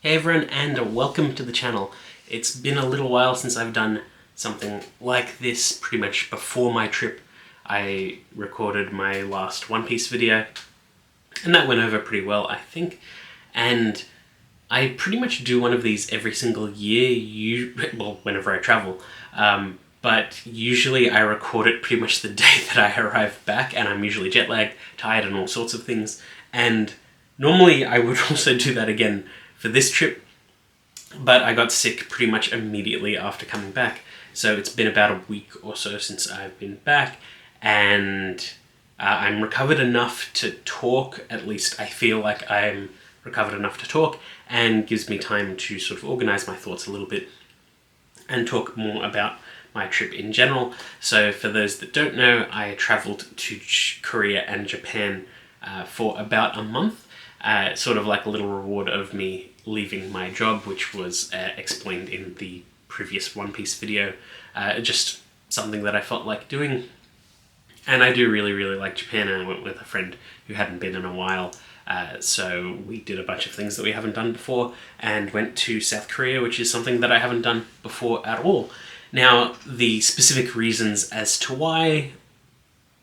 Hey everyone, and welcome to the channel. It's been a little while since I've done something like this. Pretty much before my trip I recorded my last One Piece video, and that went over pretty well, I think. And I pretty much do one of these every single year, well, whenever I travel. But usually I record it pretty much the day that I arrive back, and I'm usually jet lagged, tired, and all sorts of things. And normally I would also do that again for this trip, but I got sick pretty much immediately after coming back. So it's been about a week or so since I've been back, and I'm recovered enough to talk. At least I feel like I'm recovered enough to talk, and gives me time to sort of organize my thoughts a little bit and talk more about my trip in general. So for those that don't know, I traveled to Korea and Japan for about a month, sort of like a little reward of me leaving my job, which was explained in the previous One Piece video. Just something that I felt like doing. And I do really like Japan, and I went with a friend who hadn't been in a while. So we did a bunch of things that we haven't done before, and went to South Korea, which is something that I haven't done before at all. Now, the specific reasons as to why,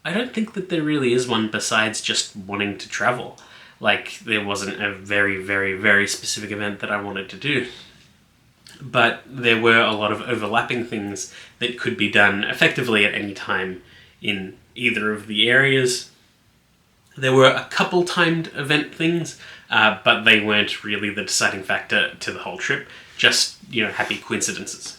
I don't think that there really is one besides just wanting to travel. Like, there wasn't a very specific event that I wanted to do. But there were a lot of overlapping things that could be done effectively at any time in either of the areas. There were a couple timed event things, but they weren't really the deciding factor to the whole trip. Just, happy coincidences.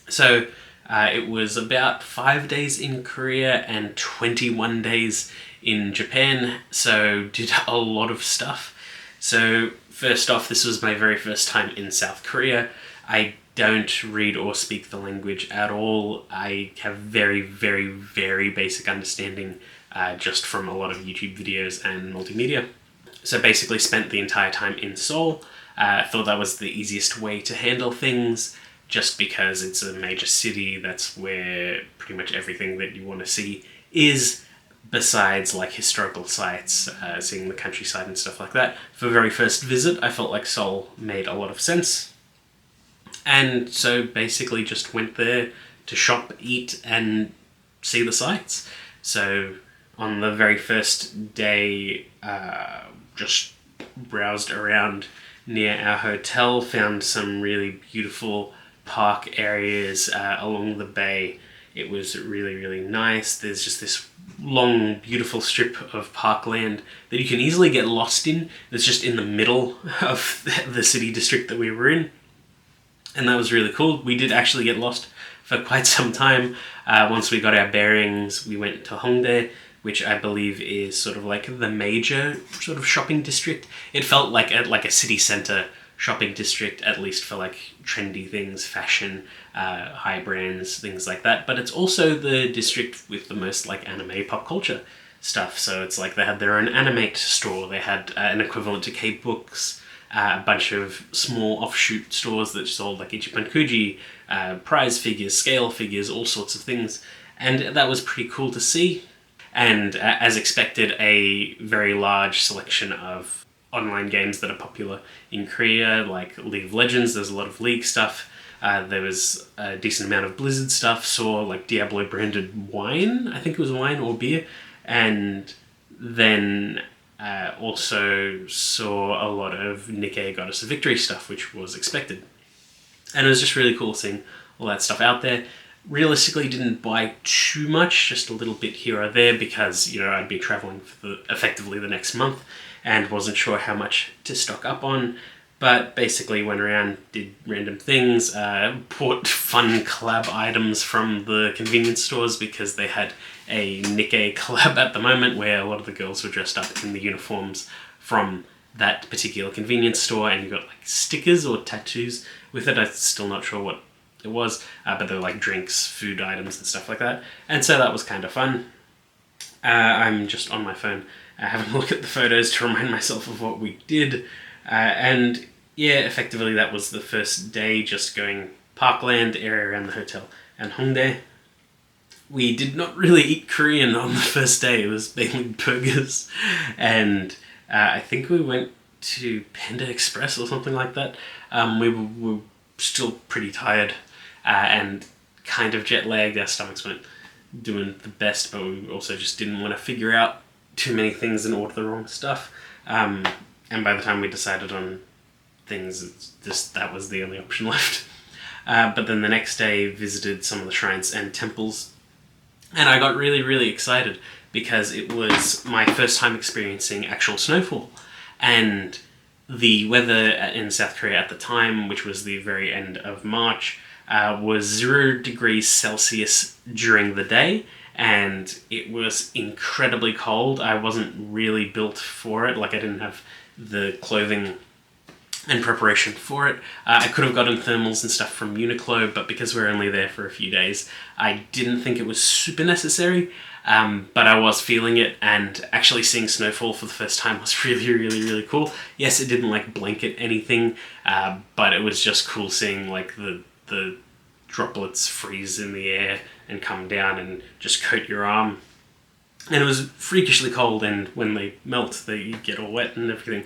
So it was about 5 days in Korea and 21 days in Japan, so did a lot of stuff. So first off, this was my very first time in South Korea. I don't read or speak the language at all. I have very basic understanding just from a lot of YouTube videos and multimedia. So basically spent the entire time in Seoul. Thought that was the easiest way to handle things, just because it's a major city. That's where pretty much everything that you want to see is, besides like historical sites, seeing the countryside and stuff like that. For the very first visit, I felt like Seoul made a lot of sense. And so basically just went there to shop, eat, and see the sights. So on the very first day, just browsed around near our hotel, found some really beautiful park areas along the bay. It was really nice. There's just this long, beautiful strip of parkland that you can easily get lost in. It's just in the middle of the city district that we were in. And that was really cool. We did actually get lost for quite some time. Once we got our bearings, we went to Hongdae, which I believe is sort of like the major sort of shopping district. It felt like a city centre shopping district, at least for like trendy things, fashion, high brands, things like that. But it's also the district with the most like anime pop culture stuff. So it's like they had their own Animate store, they had an equivalent to K-Books, a bunch of small offshoot stores that sold like Ichiban Kuji, prize figures, scale figures, all sorts of things. And that was pretty cool to see. And as expected, a very large selection of online games that are popular in Korea, like League of Legends. There's a lot of League stuff. There was a decent amount of Blizzard stuff. Saw like Diablo branded wine, I think it was wine or beer. And then also saw a lot of Nikkei Goddess of Victory stuff, which was expected. And it was just really cool seeing all that stuff out there. Realistically, didn't buy too much, just a little bit here or there, because I'd be traveling for effectively the next month and wasn't sure how much to stock up on. But basically went around, did random things, bought fun collab items from the convenience stores, because they had a Nikkei collab at the moment where a lot of the girls were dressed up in the uniforms from that particular convenience store, and you got like stickers or tattoos with it. I'm still not sure what it was, but they were like drinks, food items and stuff like that. And so that was kind of fun. I'm just on my phone having a look at the photos to remind myself of what we did. And yeah, effectively that was the first day, just going parkland, area around the hotel, and Hongdae. We did not really eat Korean on the first day. It was mainly burgers. And I think we went to Panda Express or something like that. We were still pretty tired and kind of jet lagged. Our stomachs weren't doing the best, but we also just didn't want to figure out too many things and order the wrong stuff. And by the time we decided on things, it's just that was the only option left. But then the next day visited some of the shrines and temples, and I got really, really excited because it was my first time experiencing actual snowfall. And the weather in South Korea at the time, which was the very end of March, was 0 degrees Celsius during the day, and it was incredibly cold. I wasn't really built for it, like I didn't have the clothing and preparation for it. I could have gotten thermals and stuff from Uniqlo, but because we were only there for a few days, I didn't think it was super necessary, but I was feeling it, and actually seeing snowfall for the first time was really, really, really cool. Yes, it didn't like blanket anything, but it was just cool seeing like the droplets freeze in the air and come down and just coat your arm. And it was freakishly cold, and when they melt, they get all wet and everything.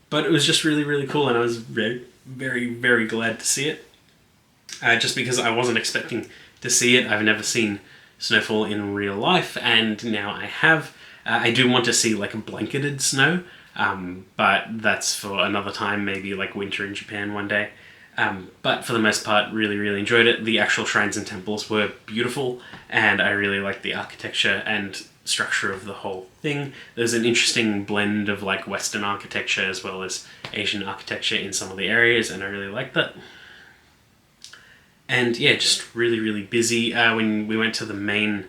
But it was just really, really cool, and I was very, very, very glad to see it. Just because I wasn't expecting to see it. I've never seen snowfall in real life, and now I have. I do want to see like a blanketed snow, but that's for another time, maybe like winter in Japan one day. But for the most part, really, really enjoyed it. The actual shrines and temples were beautiful, and I really liked the architecture and structure of the whole thing. There's an interesting blend of like Western architecture as well as Asian architecture in some of the areas, and I really liked that. And yeah, just really, really busy. When we went to the main,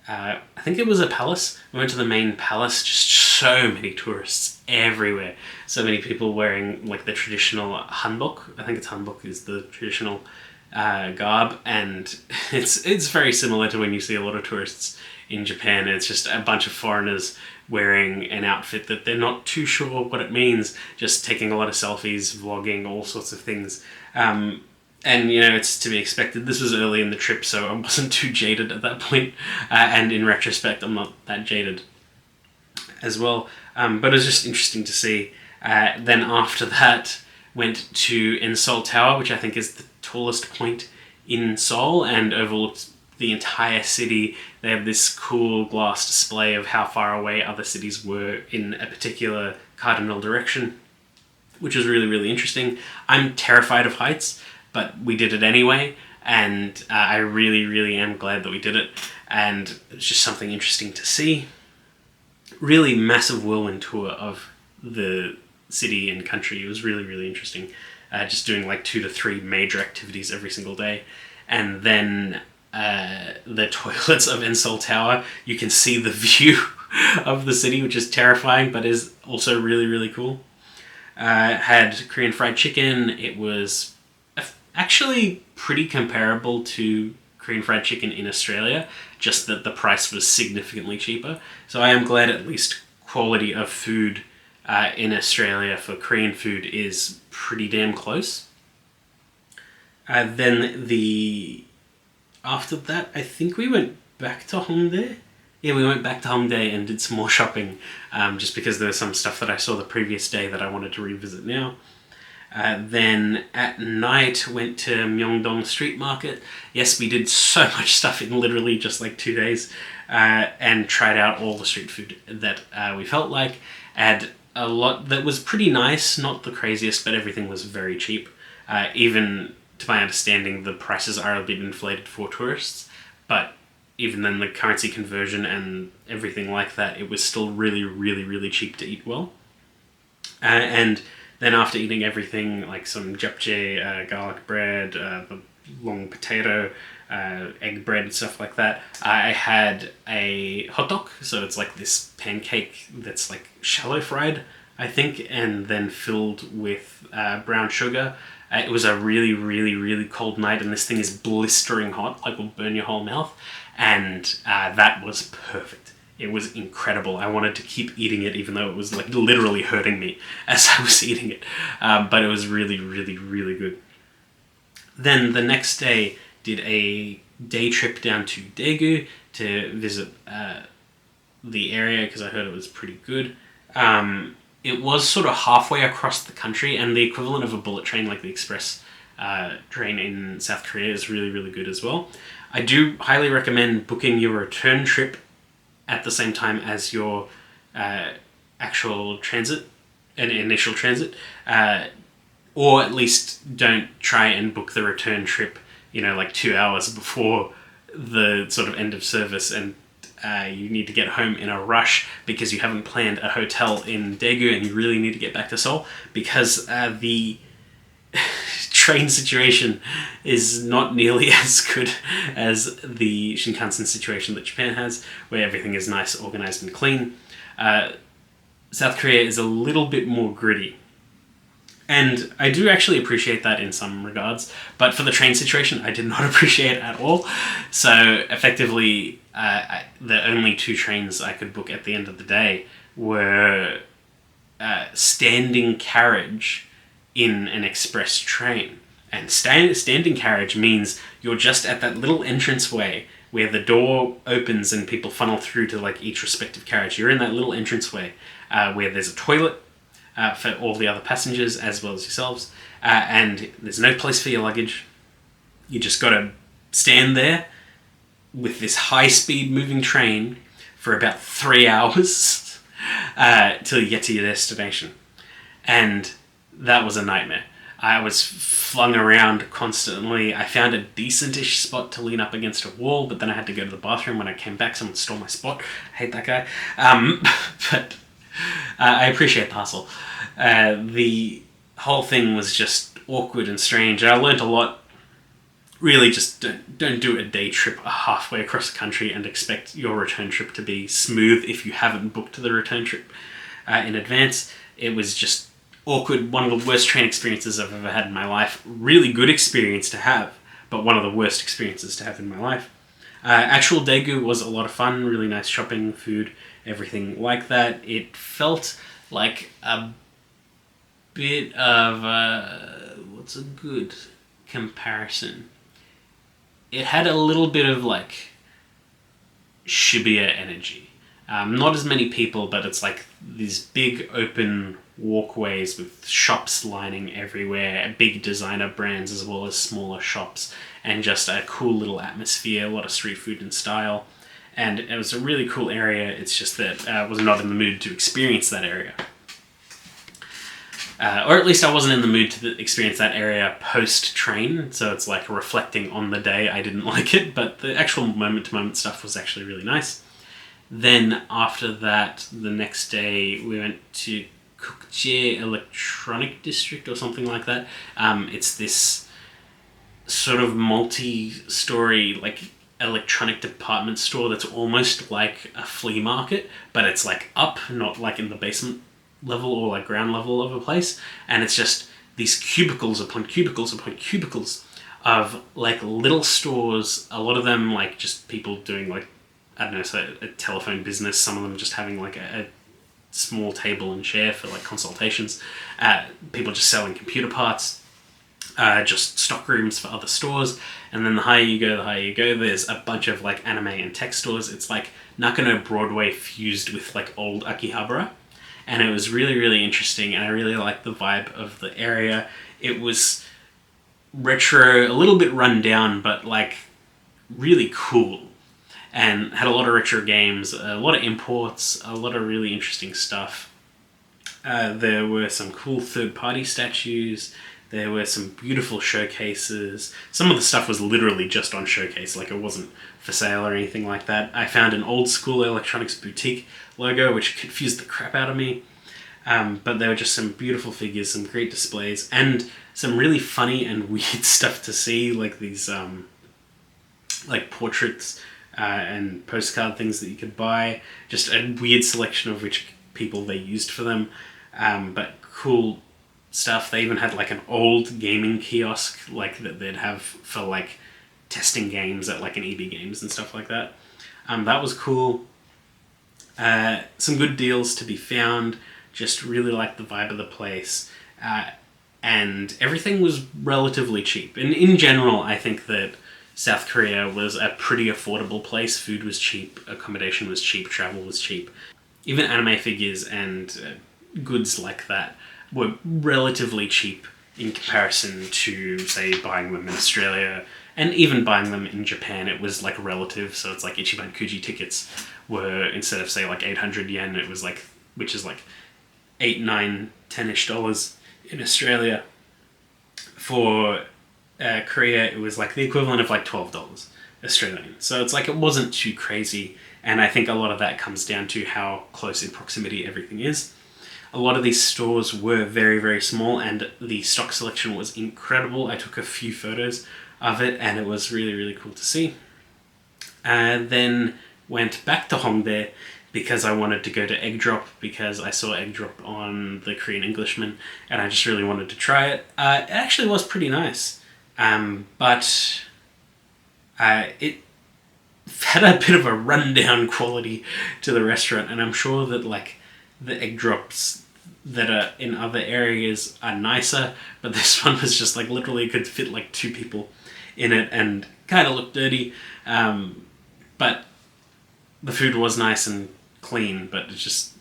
I think it was a palace. We went to the main palace, just so many tourists everywhere. So many people wearing like the traditional hanbok. I think it's hanbok is the traditional garb, and it's very similar to when you see a lot of tourists in Japan. It's just a bunch of foreigners wearing an outfit that they're not too sure what it means, just taking a lot of selfies, vlogging, all sorts of things. And, you know, it's to be expected. This was early in the trip, so I wasn't too jaded at that point. And in retrospect, I'm not that jaded as well. But it was just interesting to see. Then after that, went to Seoul Tower, which I think is the tallest point in Seoul and overlooked the entire city. They have this cool glass display of how far away other cities were in a particular cardinal direction, which was really, really interesting. I'm terrified of heights, but we did it anyway, and I really, really am glad that we did it, and it's just something interesting to see. Really massive whirlwind tour of the city and country. It was really, really interesting. Just doing like 2 to 3 major activities every single day. And then the toilets of Seoul Tower, you can see the view of the city, which is terrifying, but is also really, really cool. Had Korean fried chicken. It was actually pretty comparable to Korean fried chicken in Australia, just that the price was significantly cheaper. So I am glad at least quality of food in Australia for Korean food is pretty damn close. Then after that, I think we went back to Hongdae. Yeah, we went back to Hongdae and did some more shopping, just because there was some stuff that I saw the previous day that I wanted to revisit now. Then at night went to Myeongdong Street Market. Yes, we did so much stuff in literally just like 2 days, and tried out all the street food that we felt like. Had a lot that was pretty nice, not the craziest, but everything was very cheap. Even to my understanding, the prices are a bit inflated for tourists, but even then the currency conversion and everything like that, it was still really, really, really cheap to eat well. And then after eating everything, like some japchae, garlic bread, the long potato, egg bread and stuff like that, I had a hot dog. So it's like this pancake that's like shallow fried, I think, and then filled with brown sugar. It was a really, really, really cold night, and this thing is blistering hot, like will burn your whole mouth. And that was perfect. It was incredible. I wanted to keep eating it, even though it was like literally hurting me as I was eating it. But it was really, really, really good. Then the next day, did a day trip down to Daegu to visit the area because I heard it was pretty good. it was sort of halfway across the country, and the equivalent of a bullet train, like the express train in South Korea, is really, really good as well. I do highly recommend booking your return trip at the same time as your actual transit, an initial transit, or at least don't try and book the return trip, like 2 hours before the sort of end of service, and you need to get home in a rush because you haven't planned a hotel in Daegu and you really need to get back to Seoul, because the train situation is not nearly as good as the Shinkansen situation that Japan has, where everything is nice, organized, and clean. South Korea is a little bit more gritty. And I do actually appreciate that in some regards, but for the train situation, I did not appreciate it at all. So effectively, the only 2 trains I could book at the end of the day were standing carriage in an express train. And standing carriage means you're just at that little entranceway where the door opens and people funnel through to like each respective carriage. You're in that little entranceway where there's a toilet for all the other passengers as well as yourselves, and there's no place for your luggage. You just got to stand there with this high-speed moving train for about 3 hours till you get to your destination. And that was a nightmare. I was flung around constantly. I found a decent-ish spot to lean up against a wall, but then I had to go to the bathroom. When I came back, someone stole my spot. I hate that guy. But I appreciate the hustle. The whole thing was just awkward and strange. I learned a lot. Really, just don't do a day trip halfway across the country and expect your return trip to be smooth if you haven't booked the return trip in advance. It was just awkward. One of the worst train experiences I've ever had in my life. Really good experience to have, but one of the worst experiences to have in my life. Actual Daegu was a lot of fun. Really nice shopping, food, everything like that. It felt like a bit of what's a good comparison? It had a little bit of like Shibuya energy. Not as many people, but it's like these big open walkways with shops lining everywhere, big designer brands as well as smaller shops, and just a cool little atmosphere, a lot of street food and style. And it was a really cool area. It's just that I was not in the mood to experience that area. Or at least I wasn't in the mood to experience that area post-train, so it's like reflecting on the day. I didn't like it, but the actual moment-to-moment stuff was actually really nice. Then after that, the next day, we went to Kukje Electronic District or something like that. It's this sort of multi-story like electronic department store that's almost like a flea market, but it's like up, not like in the basement level or like ground level of a place, and it's just these cubicles upon cubicles upon cubicles of like little stores, a lot of them like just people doing like, I don't know, so a telephone business, some of them just having like a small table and chair for like consultations, people just selling computer parts, just stock rooms for other stores, and then the higher you go, there's a bunch of like anime and tech stores. It's like Nakano Broadway fused with like old Akihabara. And it was really, really interesting, and I really liked the vibe of the area. It was retro, a little bit run down, but like really cool. And had a lot of retro games, a lot of imports, a lot of really interesting stuff. There were some cool third-party statues. There were some beautiful showcases. Some of the stuff was literally just on showcase, like it wasn't for sale or anything like that. I found an old school electronics boutique logo, which confused the crap out of me. But there were just some beautiful figures, some great displays, and some really funny and weird stuff to see, like these like portraits and postcard things that you could buy. Just a weird selection of which people they used for them, but cool stuff. They even had like an old gaming kiosk like that they'd have for like testing games at like an EB Games and stuff like that. That was cool. Some good deals to be found. Just really liked the vibe of the place. And everything was relatively cheap. And in general, I think that South Korea was a pretty affordable place. Food was cheap, accommodation was cheap, travel was cheap. Even anime figures and goods like that were relatively cheap in comparison to, say, buying them in Australia, and even buying them in Japan. It was like relative, so it's like Ichiban Kuji tickets were, instead of say like 800 yen, it was like, which is like 8, 9, 10-ish dollars in Australia. For Korea, it was like the equivalent of like $12 Australian. So it's like, it wasn't too crazy, and I think a lot of that comes down to how close in proximity everything is. A lot of these stores were very, very small, and the stock selection was incredible. I took a few photos of it, and it was really, really cool to see. Then went back to Hongdae because I wanted to go to Egg Drop, because I saw Egg Drop on the Korean Englishman, and I just really wanted to try it. It actually was pretty nice, but it had a bit of a rundown quality to the restaurant, and I'm sure that like the egg drops that are in other areas are nicer, but this one was just like literally could fit like 2 people in it and kind of looked dirty, but the food was nice and clean, but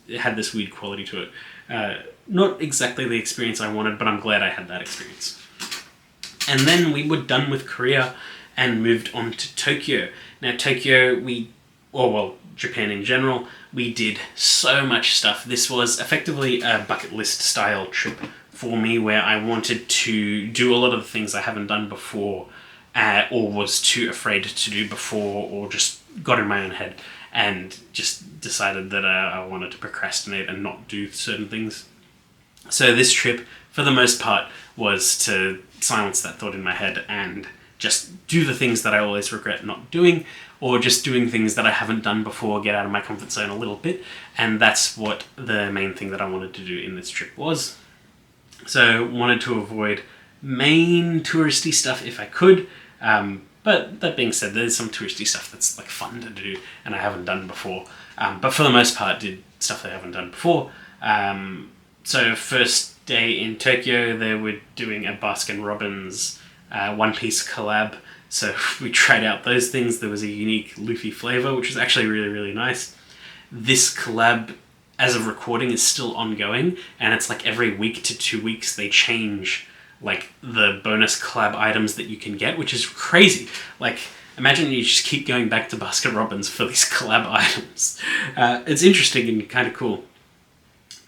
it had this weird quality to it. Not exactly the experience I wanted, but I'm glad I had that experience. And then we were done with Korea and moved on to Tokyo. Now Tokyo, Japan in general, we did so much stuff. This was effectively a bucket list style trip for me, where I wanted to do a lot of the things I haven't done before, or was too afraid to do before, or just got in my own head and just decided that I wanted to procrastinate and not do certain things. So this trip, for the most part, was to silence that thought in my head and just do the things that I always regret not doing, or just doing things that I haven't done before, get out of my comfort zone a little bit, and that's what the main thing that I wanted to do in this trip was. So wanted to avoid main touristy stuff if I could, but that being said, there's some touristy stuff that's like fun to do and I haven't done before, but for the most part did stuff that I haven't done before. So first day in Tokyo, they were doing a Baskin Robbins One Piece collab, so we tried out those things. There was a unique Luffy flavor, which was actually really, really nice. This collab, as of recording, is still ongoing, and it's like every week to 2 weeks they change like the bonus collab items that you can get, which is crazy. Like, imagine you just keep going back to Baskin Robbins for these collab items. It's interesting and kind of cool.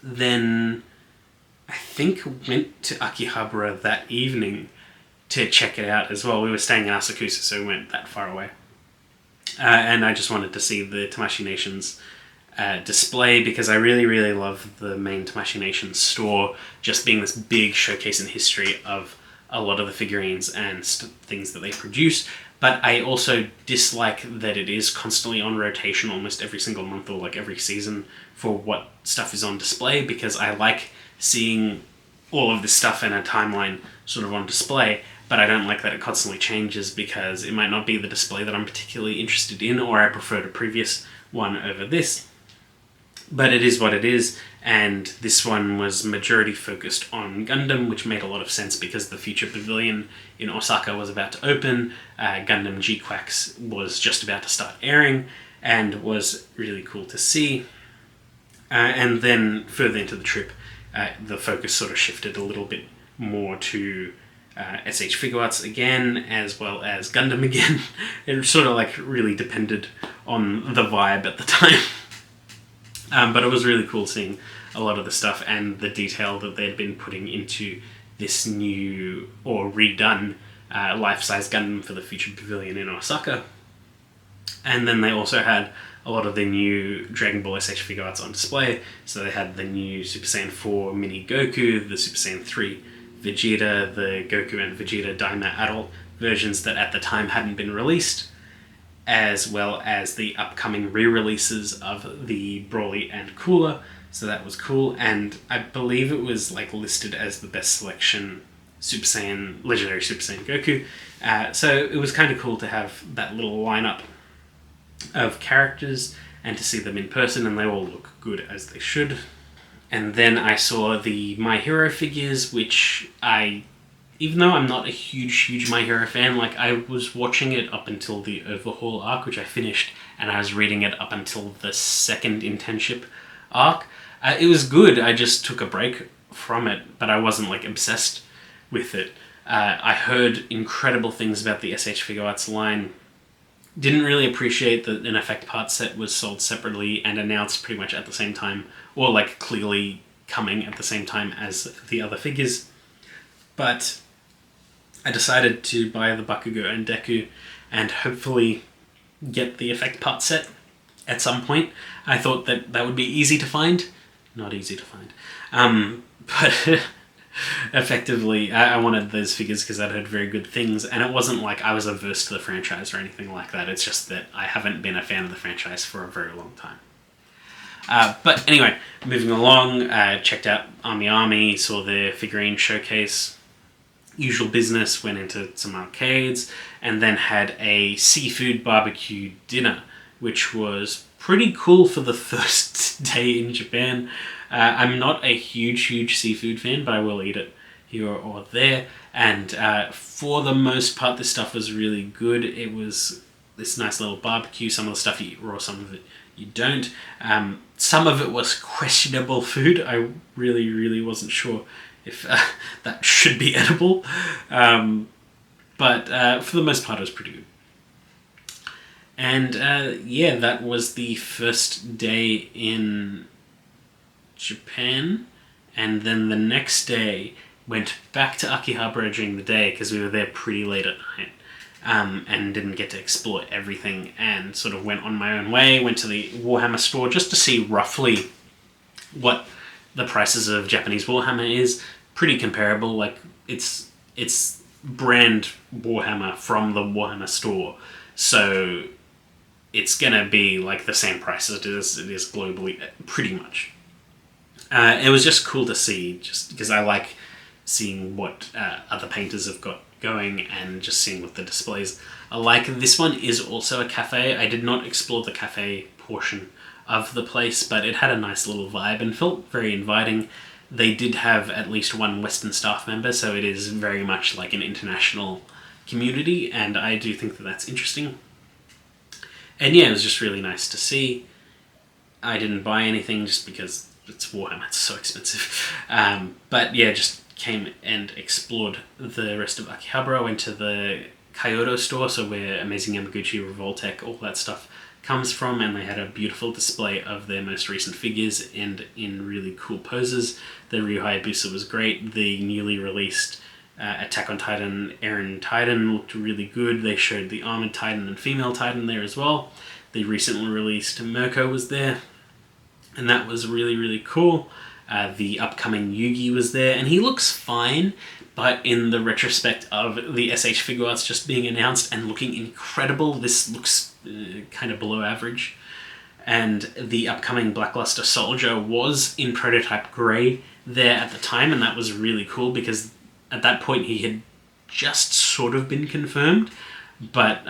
Then I think went to Akihabara that evening to check it out as well. We were staying in Asakusa, so we went that far away. And I just wanted to see the Tamashii Nations display, because I really, really love the main Tamashii Nations store, just being this big showcase in history of a lot of the figurines and things that they produce. But I also dislike that it is constantly on rotation almost every single month, or like every season, for what stuff is on display, because I like seeing all of this stuff in a timeline sort of on display, but I don't like that it constantly changes, because it might not be the display that I'm particularly interested in, or I preferred a previous one over this. But it is what it is, and this one was majority focused on Gundam, which made a lot of sense because the Future Pavilion in Osaka was about to open, Gundam G-Quacks was just about to start airing, and was really cool to see. And then further into the trip, the focus sort of shifted a little bit more to s.h.figuarts again, as well as Gundam again. It sort of like really depended on the vibe at the time. But it was really cool seeing a lot of the stuff and the detail that they'd been putting into this new or redone life-size Gundam for the Future Pavilion in Osaka. And then they also had a lot of the new Dragon Ball s.h.figuarts on display. So they had the new Super Saiyan 4 Mini Goku, the Super Saiyan 3 Vegeta, the Goku and Vegeta Daima adult versions that at the time hadn't been released, as well as the upcoming re-releases of the Broly and Cooler. So that was cool, and I believe it was like listed as the best selection Super Saiyan, Legendary Super Saiyan Goku. So it was kind of cool to have that little lineup of characters and to see them in person, and they all look good as they should. And then I saw the My Hero figures, which even though I'm not a huge My Hero fan, like I was watching it up until the Overhaul arc, which I finished, and I was reading it up until the second internship arc. It was good. I just took a break from it, but I wasn't like obsessed with it. I heard incredible things about the s.h.figuarts line. Didn't really appreciate that an effect part set was sold separately and announced pretty much at the same time, or like clearly coming at the same time as the other figures. But I decided to buy the Bakugo and Deku and hopefully get the effect part set at some point. I thought that that would be easy to find. Not easy to find. But effectively, I wanted those figures because I'd heard very good things, and it wasn't like I was averse to the franchise or anything like that. It's just that I haven't been a fan of the franchise for a very long time. But anyway, moving along, checked out Army, saw the figurine showcase, usual business, went into some arcades, and then had a seafood barbecue dinner, which was pretty cool for the first day in Japan. I'm not a huge seafood fan, but I will eat it here or there. And for the most part, this stuff was really good. It was this nice little barbecue. Some of the stuff you eat raw, some of it you don't. Some of it was questionable food. I really wasn't sure if that should be edible. But for the most part, it was pretty good. And yeah, that was the first day in Japan, and then the next day went back to Akihabara during the day because we were there pretty late at night, and didn't get to explore everything, and sort of went on my own way, went to the Warhammer store just to see roughly what the prices of Japanese Warhammer is. Pretty comparable, like it's brand Warhammer from the Warhammer store, so it's gonna be like the same price as it is globally, pretty much. It was just cool to see, just because I like seeing what other painters have got going and just seeing what the displays are like. This one is also a cafe. I did not explore the cafe portion of the place, but it had a nice little vibe and felt very inviting. They did have at least one Western staff member, so it is very much like an international community, and I do think that that's interesting. And yeah, it was just really nice to see. I didn't buy anything just because it's Warhammer, it's so expensive. But yeah, just came and explored the rest of Akihabara, went to the Kyoto store, so where Amazing Yamaguchi, Revoltech, all that stuff comes from, and they had a beautiful display of their most recent figures and in really cool poses. The Ryu Hayabusa was great. The newly released Attack on Titan, Eren Titan looked really good. They showed the Armored Titan and Female Titan there as well. The recently released Mirko was there, and that was really cool. The upcoming Yugi was there, and he looks fine, but in the retrospect of the s.h.figuarts just being announced and looking incredible, this looks kind of below average. And the upcoming Blackluster Soldier was in prototype grey there at the time, and that was really cool because at that point he had just sort of been confirmed, but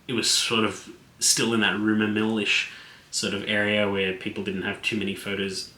it was sort of still in that rumour mill-ish sort of area where people didn't have too many photos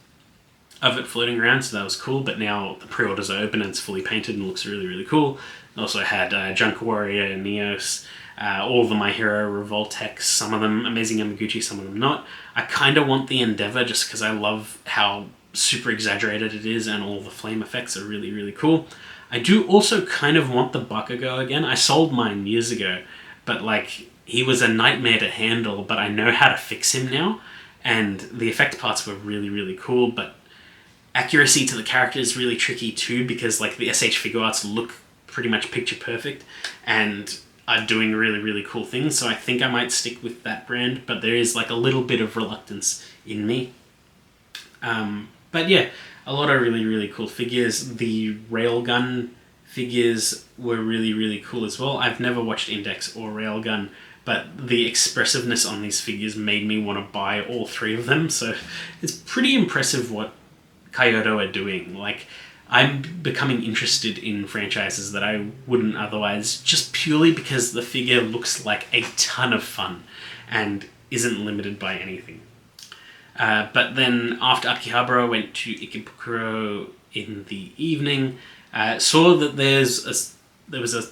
of it floating around, so that was cool. But now the pre-orders are open and it's fully painted and looks really cool. Also had Junk Warrior, Neos, all of the My Hero Revoltech, some of them Amazing Yamaguchi, some of them not. I kind of want the Endeavour just because I love how super exaggerated it is, and all the flame effects are really cool. I do also kind of want the Bakugo again. I sold mine years ago, but like, he was a nightmare to handle, but I know how to fix him now, and the effect parts were really cool, but accuracy to the character is really tricky too, because like the s.h.figuarts look pretty much picture perfect and are doing really cool things, so I think I might stick with that brand, but there is like a little bit of reluctance in me. But yeah, a lot of really cool figures. The Railgun figures were really cool as well. I've never watched Index or Railgun, but the expressiveness on these figures made me want to buy all three of them, so it's pretty impressive what Kyoto are doing. Like, I'm becoming interested in franchises that I wouldn't otherwise, just purely because the figure looks like a ton of fun and isn't limited by anything. But then after Akihabara, went to Ikebukuro in the evening, saw that there was a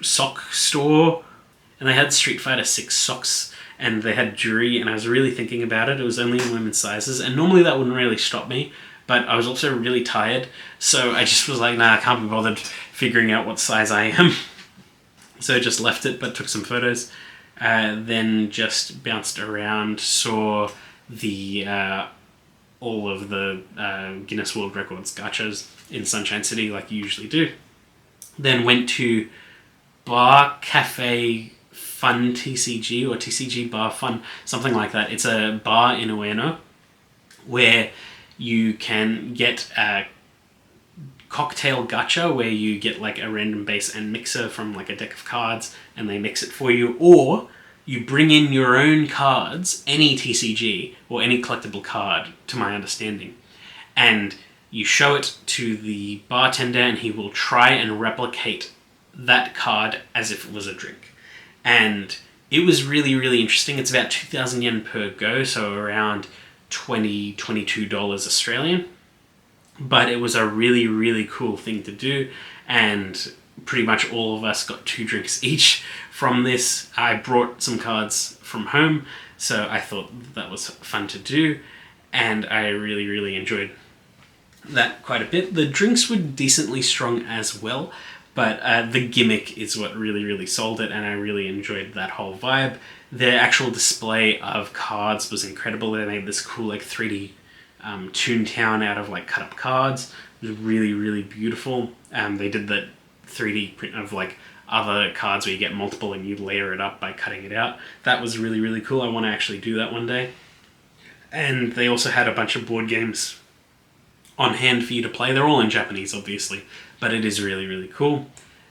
sock store, and they had Street Fighter 6 socks and they had jewelry, and I was really thinking about it. It was only in women's sizes, and normally that wouldn't really stop me, but I was also really tired, so I just was like, nah, I can't be bothered figuring out what size I am. So I just left it, but took some photos. Then just bounced around, saw the all of the Guinness World Records gachas in Sunshine City like you usually do. Then went to Bar Cafe Fun TCG, or TCG Bar Fun, something like that. It's a bar in Ueno where you can get a cocktail gacha where you get like a random base and mixer from like a deck of cards and they mix it for you, or you bring in your own cards, any TCG or any collectible card, to my understanding, and you show it to the bartender and he will try and replicate that card as if it was a drink. And it was really, really interesting. It's about 2,000 yen per go, so around $20, $22 Australian. But it was a really, really cool thing to do, and pretty much all of us got 2 drinks each from this. I brought some cards from home, so I thought that was fun to do, and I really, really enjoyed that quite a bit. The drinks were decently strong as well, but the gimmick is what really, really sold it, and I really enjoyed that whole vibe. Their actual display of cards was incredible. They made this cool like 3D Toontown out of like cut up cards. It was really, really beautiful. They did the 3D print of like other cards where you get multiple and you layer it up by cutting it out. That was really, really cool. I want to actually do that one day. And they also had a bunch of board games on hand for you to play. They're all in Japanese, obviously, but it is really, really cool.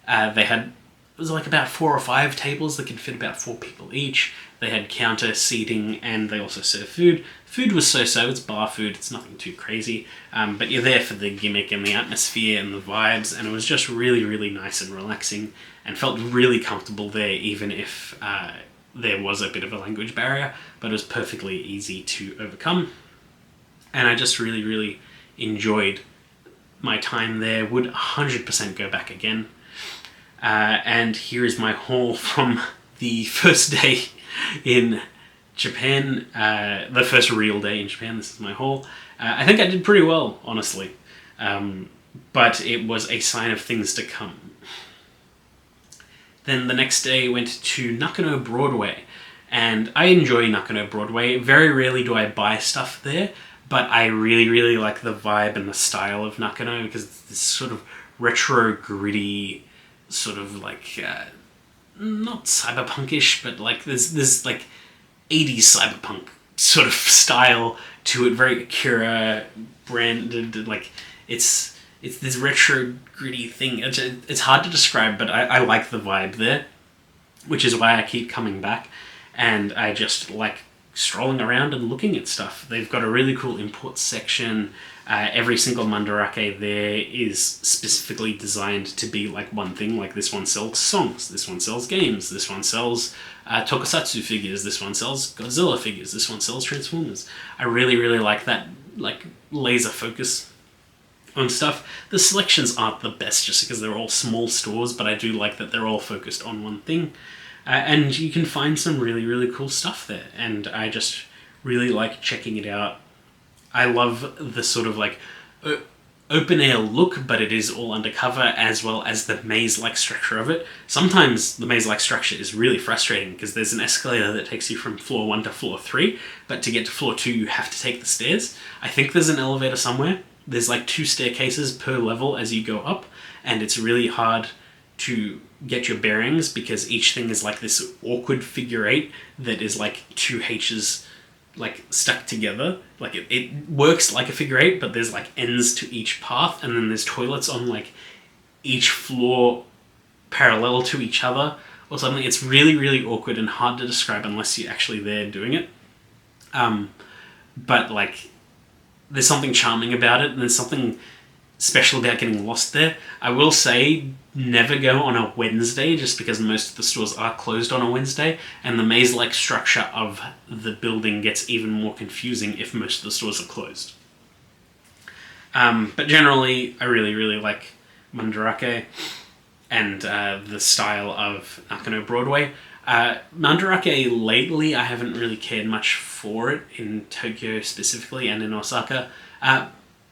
They had, it was like about 4 or 5 tables that could fit about 4 people each. They had counter seating, and they also serve food. Food was so-so, it's bar food, it's nothing too crazy, but you're there for the gimmick and the atmosphere and the vibes, and it was just really, really nice and relaxing, and felt really comfortable there, even if there was a bit of a language barrier, but it was perfectly easy to overcome. And I just really, really enjoyed my time there. Would 100% go back again. And here is my haul from the first day in Japan, the first real day in Japan. This is my haul. I think I did pretty well, honestly, but it was a sign of things to come. Then the next day went to Nakano Broadway, and I enjoy Nakano Broadway. Very rarely do I buy stuff there, but I really, really like the vibe and the style of Nakano, because it's this sort of retro, gritty, sort of like, not cyberpunkish, but like there's like 80s cyberpunk sort of style to it, very Akira branded, like it's this retro gritty thing. It's hard to describe, but I like the vibe there, which is why I keep coming back, and I just like strolling around and looking at stuff. They've got a really cool import section. Every single mandarake there is specifically designed to be like one thing. Like this one sells songs, this one sells games, this one sells tokusatsu figures, this one sells Godzilla figures, this one sells Transformers. I really, really like that like laser focus on stuff. The selections aren't the best just because they're all small stores, but I do like that they're all focused on one thing. And you can find some really, really cool stuff there, and I just really like checking it out. I love the sort of like open air look, but it is all undercover, as well as the maze-like structure of it. Sometimes the maze-like structure is really frustrating because there's an escalator that takes you from floor 1 to floor 3, but to get to floor 2 you have to take the stairs. I think there's an elevator somewhere. There's like 2 staircases per level as you go up, and it's really hard to get your bearings because each thing is like this awkward figure 8 that is like 2 H's like stuck together. Like it works like a figure 8, but there's like ends to each path, and then there's toilets on like each floor parallel to each other or something. It's really, really awkward and hard to describe unless you're actually there doing it. But like there's something charming about it, and there's something special about getting lost there. I will say never go on a Wednesday, just because most of the stores are closed on a Wednesday, and the maze-like structure of the building gets even more confusing if most of the stores are closed. But generally, I really, really like Mandarake and the style of Nakano Broadway. Mandarake lately, I haven't really cared much for it in Tokyo specifically and in Osaka.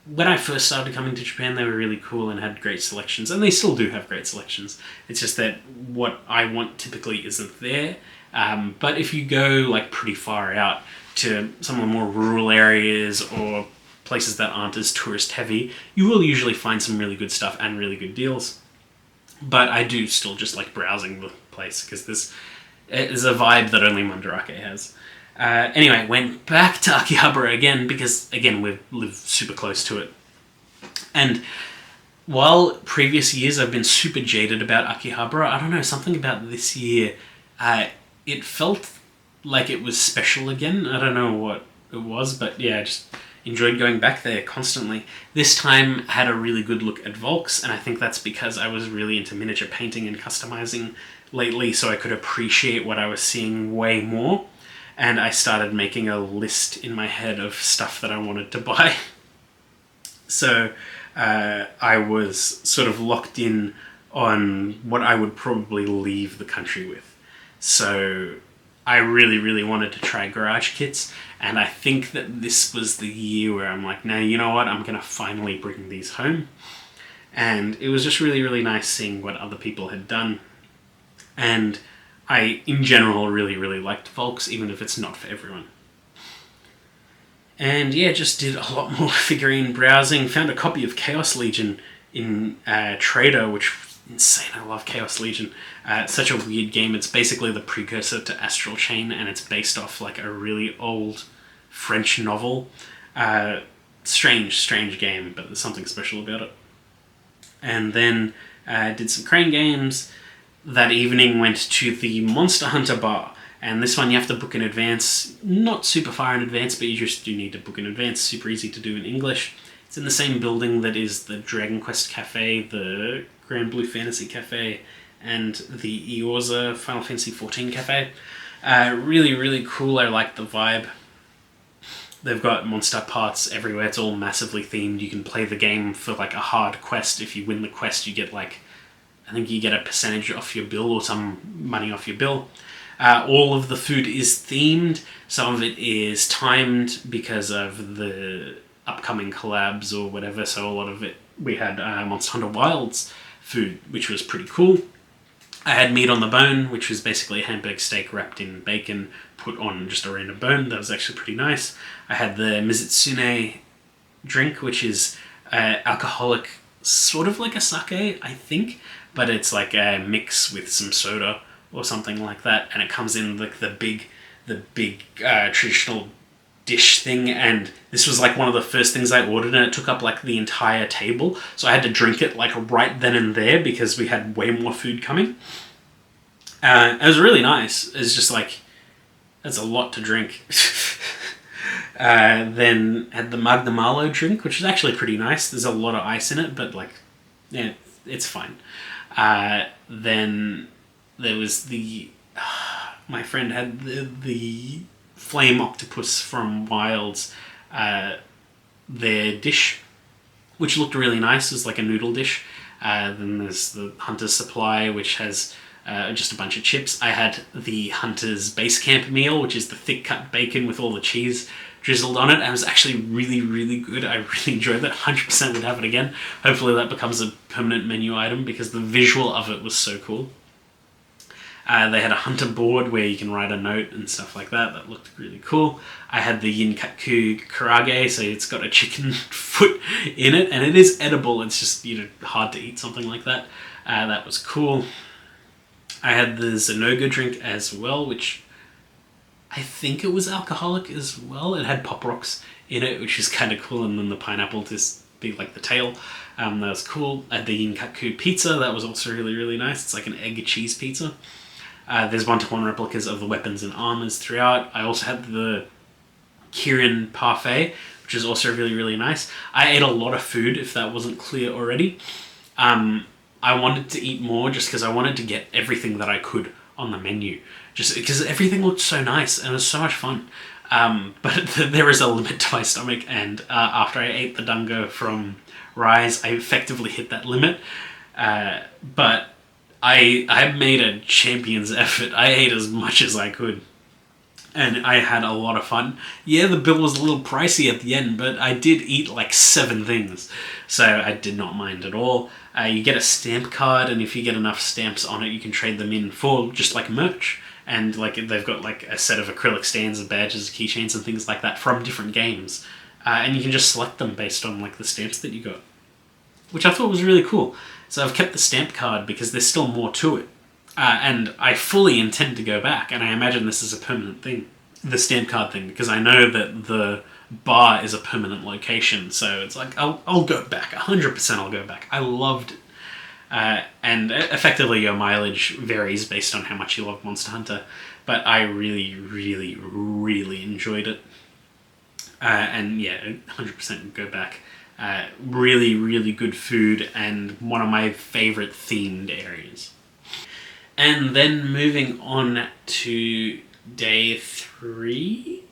When I first started coming to Japan, they were really cool and had great selections, and they still do have great selections. It's just that what I want typically isn't there. But if you go like pretty far out to some of the more rural areas or places that aren't as tourist heavy, you will usually find some really good stuff and really good deals. But I do still just like browsing the place because there's a vibe that only Mandarake has. Anyway, went back to Akihabara again because, again, we live super close to it. And while previous years I've been super jaded about Akihabara, I don't know, something about this year, it felt like it was special again. I don't know what it was, but yeah, I just enjoyed going back there constantly. This time had a really good look at Volks, and I think that's because I was really into miniature painting and customizing lately, so I could appreciate what I was seeing way more. And I started making a list in my head of stuff that I wanted to buy. So I was sort of locked in on what I would probably leave the country with. So I really, really wanted to try garage kits, and I think that this was the year where I'm like, now you know what, I'm going to finally bring these home. And it was just really, really nice seeing what other people had done. And I, in general, really, really liked Volks, even if it's not for everyone. And yeah, just did a lot more figurine browsing. Found a copy of Chaos Legion in Trader, which was insane. I love Chaos Legion. It's such a weird game. It's basically the precursor to Astral Chain, and it's based off like a really old French novel. Strange game, but there's something special about it. And then did some crane games. That evening went to the Monster Hunter bar, and this one you have to book in advance. Not super far in advance, but you just do need to book in advance. Super easy to do in English. It's in the same building that is the Dragon Quest Cafe, the Grand Blue Fantasy Cafe, and the Eorza Final Fantasy XIV Cafe. Really, really cool. I like the vibe. They've got monster parts everywhere. It's all massively themed. You can play the game for like a hard quest. If you win the quest, you get like, I think you get a percentage off your bill or some money off your bill. All of the food is themed. Some of it is timed because of the upcoming collabs or whatever. So a lot of it, we had Monster Hunter Wilds food, which was pretty cool. I had meat on the bone, which was basically a hamburg steak wrapped in bacon, put on just a random bone. That was actually pretty nice. I had the Mizutsune drink, which is alcoholic, sort of like a sake, I think, but it's like a mix with some soda or something like that, and it comes in like the big traditional dish thing, and this was like one of the first things I ordered, and it took up like the entire table, so I had to drink it like right then and there because we had way more food coming. It was really nice. It's just like, that's a lot to drink. Then had the Magna Malo drink, which is actually pretty nice. There's a lot of ice in it, but like, yeah, it's fine. Then there was my friend had the flame octopus from Wilds, their dish, which looked really nice. It was like a noodle dish. Then there's the Hunter's Supply, which has just a bunch of chips. I had the Hunter's Base Camp meal, which is the thick cut bacon with all the cheese drizzled on it, and it was actually really, really good. I really enjoyed that. 100% would have it again. Hopefully that becomes a permanent menu item because the visual of it was so cool. They had a hunter board where you can write a note and stuff like that. That looked really cool. I had the Yinkatku karage, so it's got a chicken foot in it, and it is edible. It's just, hard to eat something like that. That was cool. I had the Zenoga drink as well, which I think it was alcoholic as well. It had pop rocks in it, which is kind of cool, and then the pineapple to be like the tail. That was cool. I had the Yinkatku pizza. That was also really, really nice. It's like an egg cheese pizza. There's one-to-one replicas of the weapons and armors throughout. I also had the Kirin parfait, which is also really, really nice. I ate a lot of food, if that wasn't clear already. I wanted to eat more just because I wanted to get everything that I could on the menu. Just because everything looked so nice and it was so much fun. But there is a limit to my stomach, and after I ate the dango from Rise, I effectively hit that limit. But I made a champion's effort. I ate as much as I could. And I had a lot of fun. Yeah, the bill was a little pricey at the end, but I did eat like 7 things. So I did not mind at all. You get a stamp card, and if you get enough stamps on it, you can trade them in for just like merch. And like they've got like a set of acrylic stands and badges, keychains and things like that from different games. And you can just select them based on like the stamps that you got. Which I thought was really cool. So I've kept the stamp card because there's still more to it. And I fully intend to go back, and I imagine this is a permanent thing. The stamp card thing, because I know that the bar is a permanent location, so it's like, I'll go back, 100% I'll go back. I loved it. And effectively your mileage varies based on how much you love Monster Hunter, but I really, really, really enjoyed it. And yeah, 100% go back. Really, really good food, and one of my favourite themed areas. And then moving on to day 3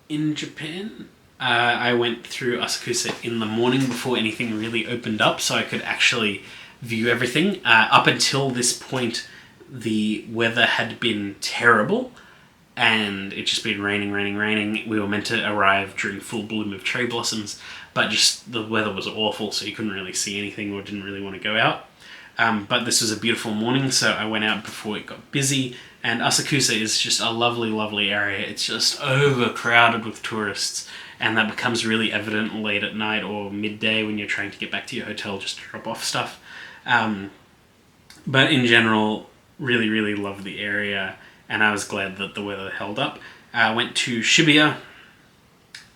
in Japan. I went through Asakusa in the morning before anything really opened up, so I could actually view everything. Up until this point, the weather had been terrible, and it just been raining. We were meant to arrive during full bloom of cherry blossoms, but just the weather was awful, so you couldn't really see anything or didn't really want to go out. But this was a beautiful morning, so I went out before it got busy, and Asakusa is just a lovely, lovely area. It's just overcrowded with tourists, and that becomes really evident late at night or midday when you're trying to get back to your hotel just to drop off stuff. But in general, really, really loved the area, and I was glad that the weather held up. I went to Shibuya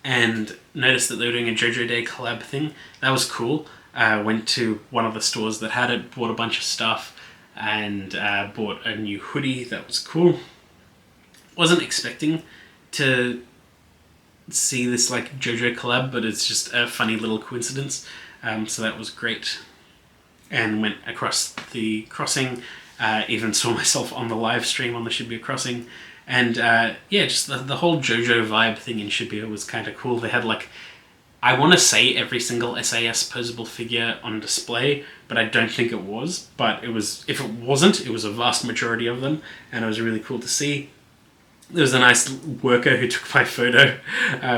and noticed that they were doing a JoJo Day collab thing. That was cool. Went to one of the stores that had it, bought a bunch of stuff, and bought a new hoodie. That was cool. Wasn't expecting to see this like JoJo collab, but it's just a funny little coincidence. So that was great. And went across the crossing. Even saw myself on the live stream on the Shibuya crossing. And yeah, just the whole JoJo vibe thing in Shibuya was kind of cool. They had like, I want to say every single SAS posable figure on display, but I don't think it was. But it was, if it wasn't, it was a vast majority of them, and it was really cool to see. There was a nice worker who took my photo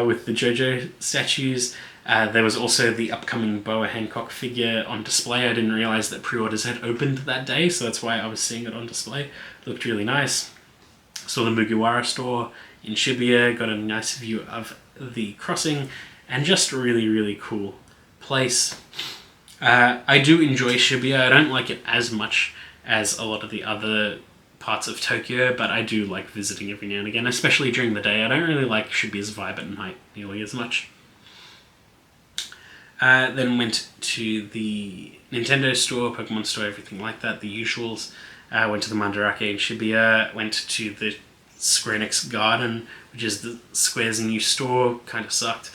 with the JoJo statues. There was also the upcoming Boa Hancock figure on display. I didn't realize that pre-orders had opened that day, so that's why I was seeing it on display. It looked really nice. Saw the Mugiwara store in Shibuya, got a nice view of the crossing, and just a really, really cool place. I do enjoy Shibuya. I don't like it as much as a lot of the other parts of Tokyo, but I do like visiting every now and again, especially during the day. I don't really like Shibuya's vibe at night nearly as much. Then went to the Nintendo store, Pokemon store, everything like that, the usuals. Went to the Mandarake in Shibuya, went to the Square Enix Garden, which is the Square's new store. Kind of sucked.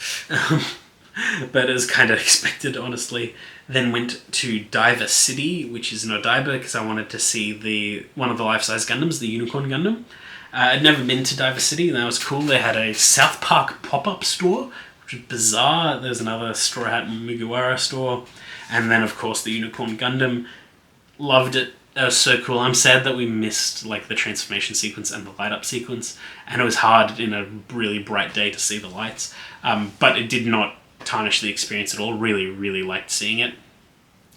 But it was kind of expected, honestly. Then went to Diver City, which is in Odaiba, because I wanted to see one of the life-size Gundams, the Unicorn Gundam. I'd never been to Diver City, and that was cool. They had a South Park pop-up store, which was bizarre. There's another Straw Hat Mugiwara store. And then, of course, the Unicorn Gundam. Loved it. That was so cool. I'm sad that we missed like the transformation sequence and the light-up sequence, and it was hard in a really bright day to see the lights. But it did not tarnish the experience at all. Really, really liked seeing it.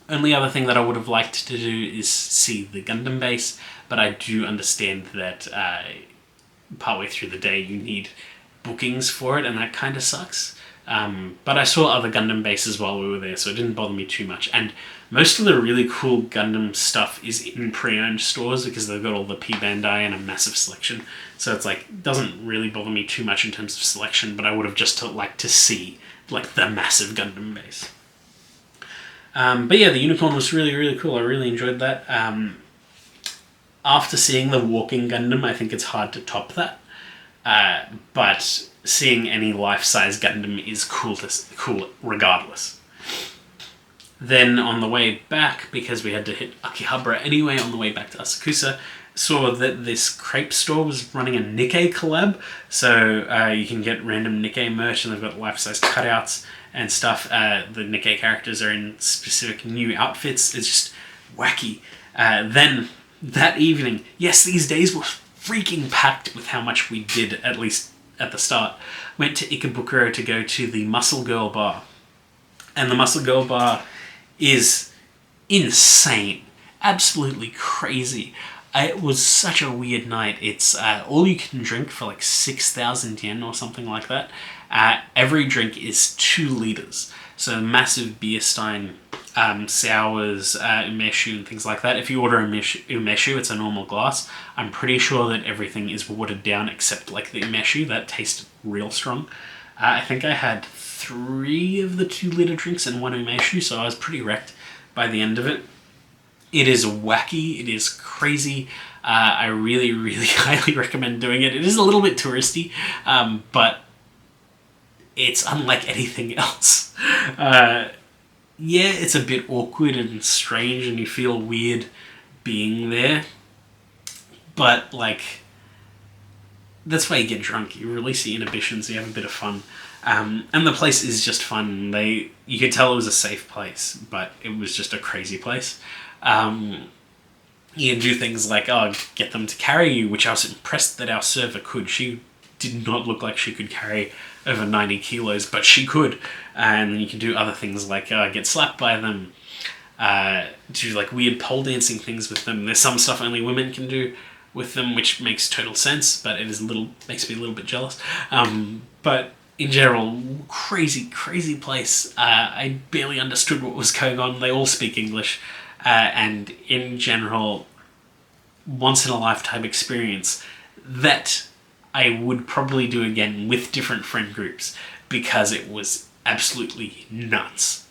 Only other thing that I would have liked to do is see the Gundam base, but I do understand that partway through the day you need bookings for it, and that kind of sucks. But I saw other Gundam bases while we were there, so it didn't bother me too much. And most of the really cool Gundam stuff is in pre-owned stores because they've got all the P Bandai and a massive selection. So it's like, it doesn't really bother me too much in terms of selection, but I would have just liked to see like the massive Gundam base. But yeah, the Unicorn was really, really cool. I really enjoyed that. After seeing the Walking Gundam, I think it's hard to top that. But seeing any life-size Gundam is cool regardless. Then on the way back, because we had to hit Akihabara anyway on the way back to Asakusa, saw that this crepe store was running a Nikkei collab, so you can get random Nikkei merch, and they've got life-size cutouts and stuff. The Nikkei characters are in specific new outfits. It's just wacky. Then that evening, yes, these days were freaking packed with how much we did, at least at the start. Went to Ikebukuro to go to the Muscle Girl Bar. And the Muscle Girl Bar is insane. Absolutely crazy. It was such a weird night. It's all you can drink for like 6,000 yen or something like that. Every drink is 2 liters. So massive beer stein, sours, umeshu and things like that. If you order umeshu, it's a normal glass. I'm pretty sure that everything is watered down except like the umeshu. That tasted real strong. I think I had 3 of the 2 liter drinks and 1 umeshu, so I was pretty wrecked by the end of it. It is wacky, it is crazy. I really, really highly recommend doing it. It is a little bit touristy, but it's unlike anything else. Yeah, it's a bit awkward and strange and you feel weird being there, but like, that's why you get drunk. You release your inhibitions, you have a bit of fun. And the place is just fun. You could tell it was a safe place, but it was just a crazy place. You can do things like, get them to carry you, which I was impressed that our server could. She did not look like she could carry over 90 kilos, but she could. And you can do other things like get slapped by them, do like weird pole dancing things with them. There's some stuff only women can do with them, which makes total sense, but it is makes me a little bit jealous. But in general, crazy place. I barely understood what was going on. They all speak English. And in general, once in a lifetime experience that I would probably do again with different friend groups because it was absolutely nuts.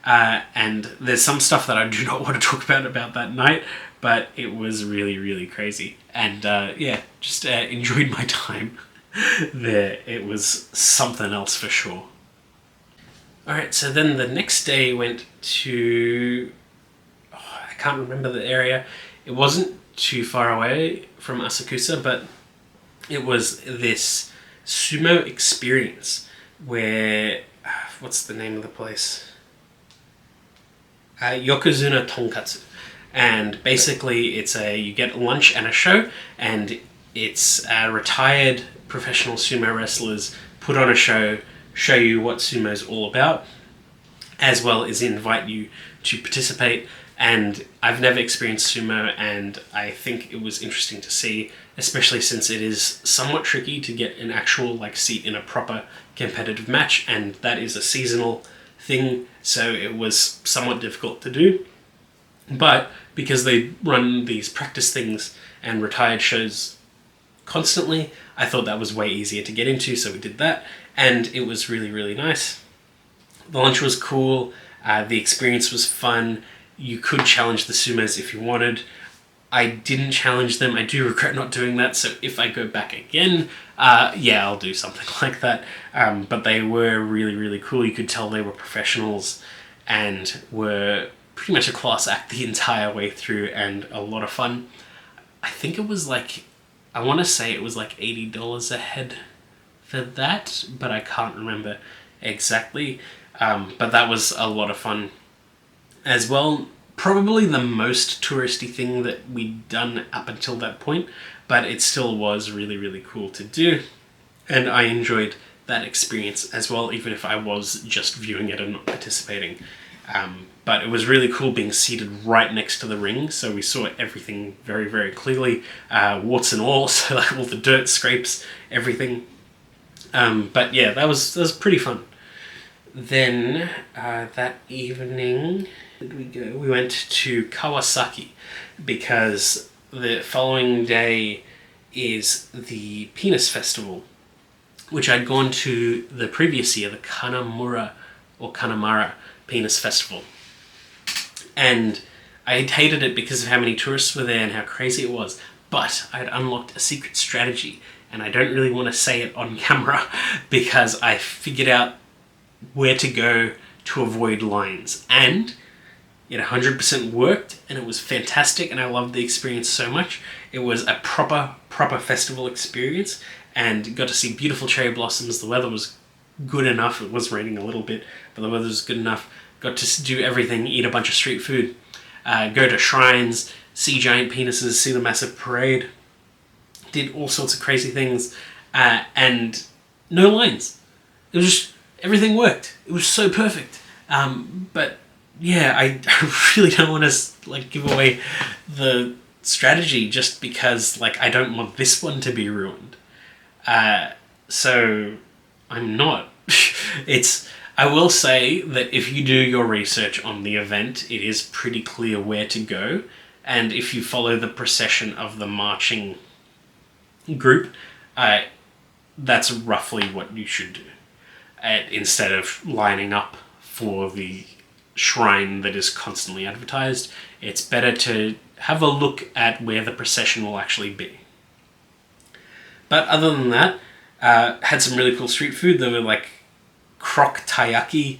And there's some stuff that I do not want to talk about that night, but it was really, really crazy. And yeah, just enjoyed my time there. It was something else for sure. Alright, so then the next day went to... I can't remember the area. It wasn't too far away from Asakusa, but it was this sumo experience where... what's the name of the place? Yokozuna Tonkatsu. And basically it's you get lunch and a show, and it's retired professional sumo wrestlers put on a show you what sumo is all about, as well as invite you to participate. And I've never experienced sumo, and I think it was interesting to see, especially since it is somewhat tricky to get an actual seat in a proper competitive match, and that is a seasonal thing, so it was somewhat difficult to do. But because they run these practice things and retired shows constantly, I thought that was way easier to get into, so we did that. And it was really, really nice. The lunch was cool. The experience was fun. You could challenge the sumos if you wanted. I didn't challenge them. I do regret not doing that. So if I go back again, yeah, I'll do something like that. But they were really, really cool. You could tell they were professionals and were pretty much a class act the entire way through, and a lot of fun. I think it was I want to say it was $80 a head for that, but I can't remember exactly. But that was a lot of fun as well. Probably the most touristy thing that we'd done up until that point, but it still was really, really cool to do. And I enjoyed that experience as well, even if I was just viewing it and not participating. But it was really cool being seated right next to the ring, so we saw everything very, very clearly, warts and all, so all the dirt, scrapes, everything. But yeah, that was pretty fun. Then that evening, where did we go? We went to Kawasaki because the following day is the Penis Festival, which I'd gone to the previous year, the Kanamura or Kanamara Penis Festival. And I hated it because of how many tourists were there and how crazy it was. But I'd unlocked a secret strategy, and I don't really want to say it on camera because I figured out where to go to avoid lines. And it 100% worked, and it was fantastic, and I loved the experience so much. It was a proper festival experience, and got to see beautiful cherry blossoms. The weather was good enough. It was raining a little bit, but the weather was good enough. Got to do everything, eat a bunch of street food. go to shrines, see giant penises, see the massive parade. Did all sorts of crazy things, and no lines. It was just, everything worked. It was so perfect. But yeah, I really don't want to like give away the strategy just because like I don't want this one to be ruined. So I'm not. I will say that if you do your research on the event, it is pretty clear where to go, and if you follow the procession of the marching group, that's roughly what you should do. Instead of lining up for the shrine that is constantly advertised, it's better to have a look at where the procession will actually be. But other than that, had some really cool street food. There were like crock taiyaki.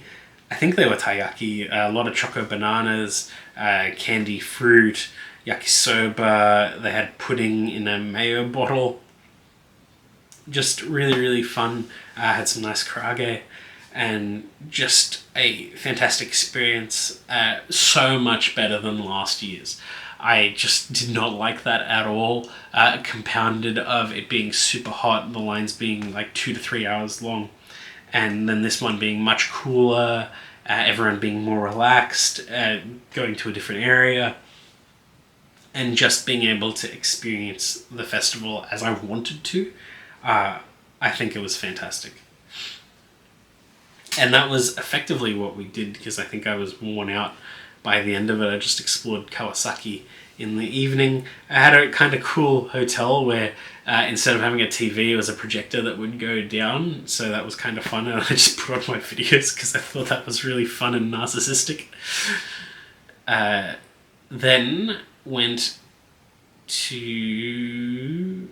I think they were taiyaki. A lot of choco bananas, candy fruit, yakisoba. They had pudding in a mayo bottle. Just really, really fun. Had some nice karage, and just a fantastic experience. So much better than last year's. I just did not like that at all. Compounded of it being super hot, the lines being like 2 to 3 hours long, and then this one being much cooler, everyone being more relaxed, going to a different area, and just being able to experience the festival as I wanted to. I think it was fantastic. And that was effectively what we did, because I think I was worn out by the end of it. I just explored Kawasaki in the evening. I had a kind of cool hotel where instead of having a TV, it was a projector that would go down, so that was kind of fun, and I just put on my videos because I thought that was really fun and narcissistic. Then went to...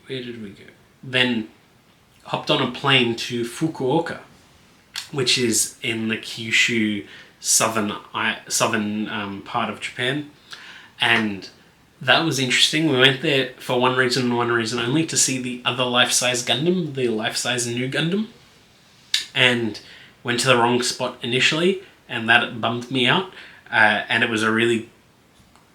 where did we go? Then hopped on a plane to Fukuoka, which is in the Kyushu southern part of Japan, and that was interesting. We went there for one reason and one reason only, to see the other life-size Gundam, the life-size new Gundam, and went to the wrong spot initially, and that bummed me out, and it was a really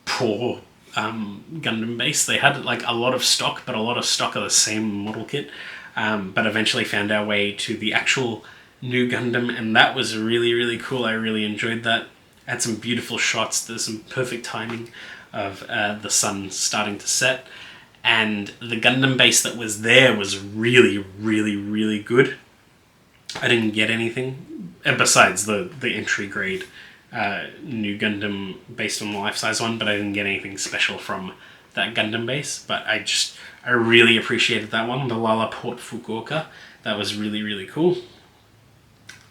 poor Gundam base. They had like a lot of stock, but a lot of stock of the same model kit, but eventually found our way to the actual new Gundam, and that was really, really cool. I really enjoyed that. Had some beautiful shots. There's some perfect timing of the sun starting to set, and the Gundam base that was there was really, really, really good. I didn't get anything besides the entry grade new Gundam based on the life-size one, but I didn't get anything special from that Gundam base. But I really appreciated that one, the Lala Port Fukuoka. That was really, really cool.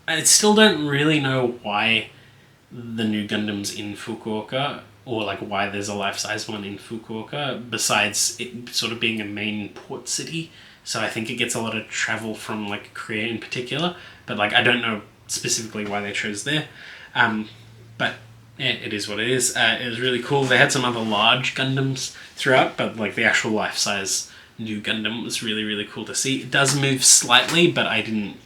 I still don't really know why the new Gundam's in Fukuoka, or like why there's a life-size one in Fukuoka, besides it sort of being a main port city. So I think it gets a lot of travel from like Korea in particular, but like I don't know specifically why they chose there. But yeah, it is what it is. It was really cool. They had some other large Gundams throughout, but like the actual life-size new Gundam was really, really cool to see. It does move slightly, but I didn't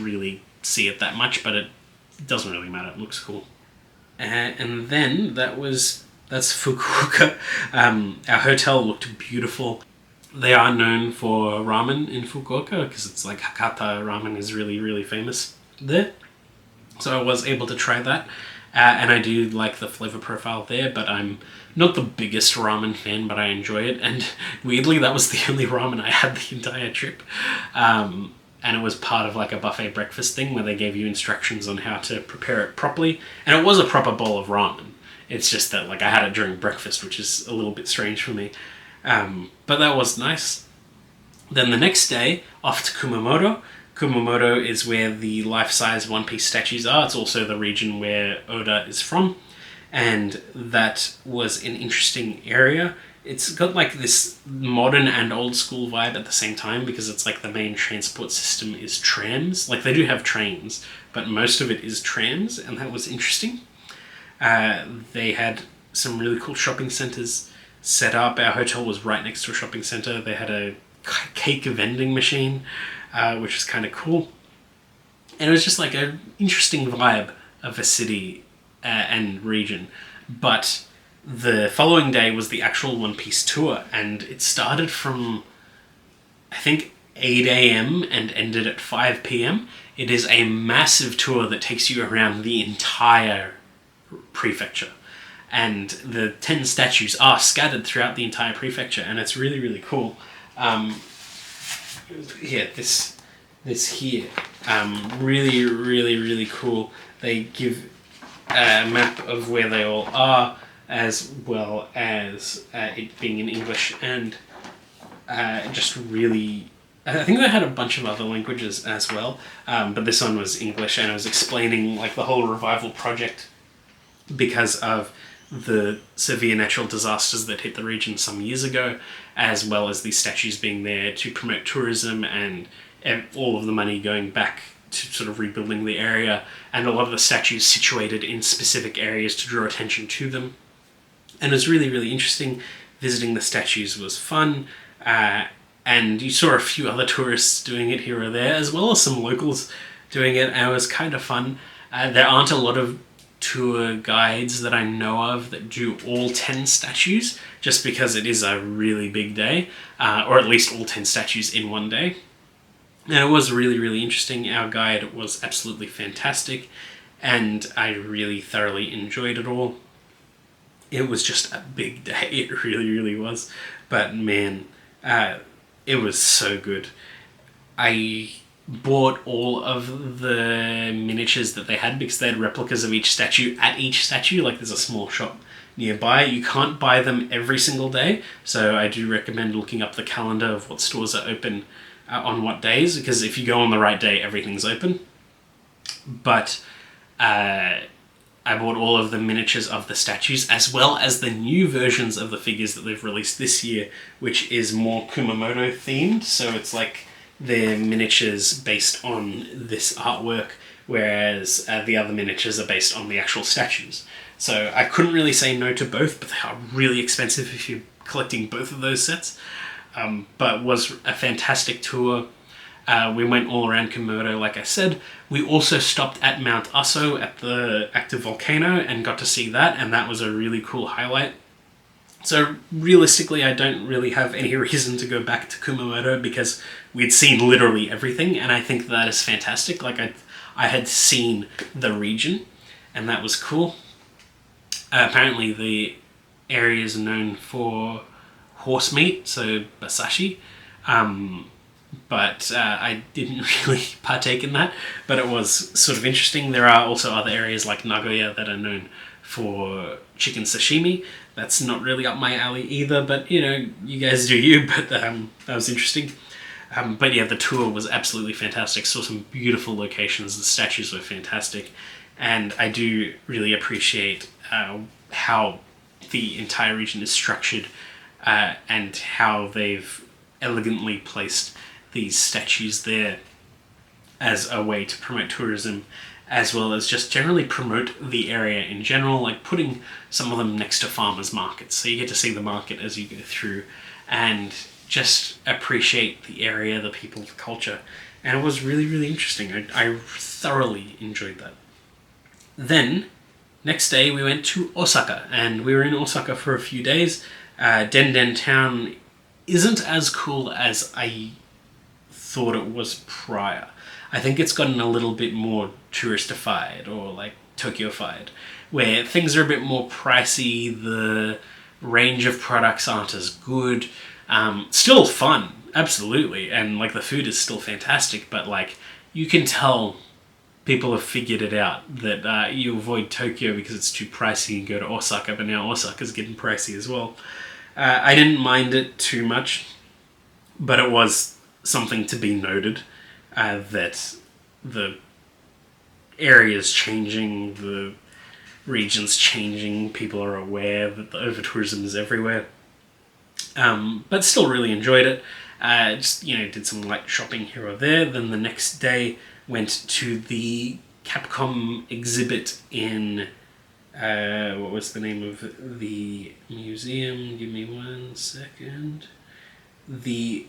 really see it that much, but it doesn't really matter. It looks cool. And then that's Fukuoka. Our hotel looked beautiful. They are known for ramen in Fukuoka, because it's like Hakata ramen is really, really famous there. So I was able to try that. And I do like the flavor profile there, but I'm not the biggest ramen fan, but I enjoy it. And weirdly, that was the only ramen I had the entire trip. And it was part of like a buffet breakfast thing where they gave you instructions on how to prepare it properly. And it was a proper bowl of ramen. It's just that like I had it during breakfast, which is a little bit strange for me. But that was nice. Then the next day, off to Kumamoto. Kumamoto is where the life-size One Piece statues are. It's also the region where Oda is from. And that was an interesting area. It's got like this modern and old school vibe at the same time, because it's like the main transport system is trams. Like they do have trains, but most of it is trams, and that was interesting. They had some really cool shopping centers set up. Our hotel was right next to a shopping center. They had a cake vending machine, which was kind of cool. And it was just like an interesting vibe of a city and region. But the following day was the actual One Piece tour, and it started from, I think, 8 a.m. and ended at 5 p.m. It is a massive tour that takes you around the entire prefecture. And the 10 statues are scattered throughout the entire prefecture, and it's really, really cool. Yeah, this here, really, really, really cool. They give a map of where they all are, as well as it being in English, and just really... I think they had a bunch of other languages as well, but this one was English, and it was explaining like the whole revival project because of the severe natural disasters that hit the region some years ago, as well as these statues being there to promote tourism and all of the money going back to sort of rebuilding the area, and a lot of the statues situated in specific areas to draw attention to them. And it was really, really interesting. Visiting the statues was fun, and you saw a few other tourists doing it here or there, as well as some locals doing it, and it was kind of fun. There aren't a lot of tour guides that I know of that do all 10 statues, just because it is a really big day, or at least all 10 statues in one day. And it was really, really interesting. Our guide was absolutely fantastic, and I really thoroughly enjoyed it all. It was just a big day, it really, really was. But man, it was so good. I bought all of the miniatures that they had because they had replicas of each statue at each statue. Like, there's a small shop nearby. You can't buy them every single day, so I do recommend looking up the calendar of what stores are open on what days, because if you go on the right day, everything's open. But I bought all of the miniatures of the statues, as well as the new versions of the figures that they've released this year, which is more Kumamoto themed. So it's like they're miniatures based on this artwork, whereas the other miniatures are based on the actual statues. So I couldn't really say no to both, but they are really expensive if you're collecting both of those sets. But was a fantastic tour. We went all around Komodo, like I said. We also stopped at Mount Aso at the active volcano and got to see that, and that was a really cool highlight. So realistically, I don't really have any reason to go back to Kumamoto because we'd seen literally everything, and I think that is fantastic. Like, I had seen the region, and that was cool. Apparently the area is known for horse meat, so basashi. But I didn't really partake in that, but it was sort of interesting. There are also other areas like Nagoya that are known for chicken sashimi. That's not really up my alley either, but you know, you guys do you, but that was interesting. But yeah, the tour was absolutely fantastic. Saw some beautiful locations, the statues were fantastic, and I do really appreciate how the entire region is structured, and how they've elegantly placed these statues there as a way to promote tourism, as well as just generally promote the area in general, like putting some of them next to farmers markets, so you get to see the market as you go through and just appreciate the area, the people, the culture. And it was really, really interesting. I thoroughly enjoyed that. Then next day we went to Osaka, and we were in Osaka for a few days. Den town isn't as cool as I thought it was prior. I think it's gotten a little bit more touristified, or like Tokyo-fied, where things are a bit more pricey, the range of products aren't as good. Still fun, absolutely, and like the food is still fantastic, but like you can tell people have figured it out that you avoid Tokyo because it's too pricey and go to Osaka, but now Osaka's getting pricey as well. I didn't mind it too much, but it was something to be noted, that the area's changing, the region's changing, people are aware that the over-tourism is everywhere. But still really enjoyed it. Just, you know, did some light shopping here or there. Then the next day went to the Capcom exhibit in... what was the name of the museum? Give me 1 second. The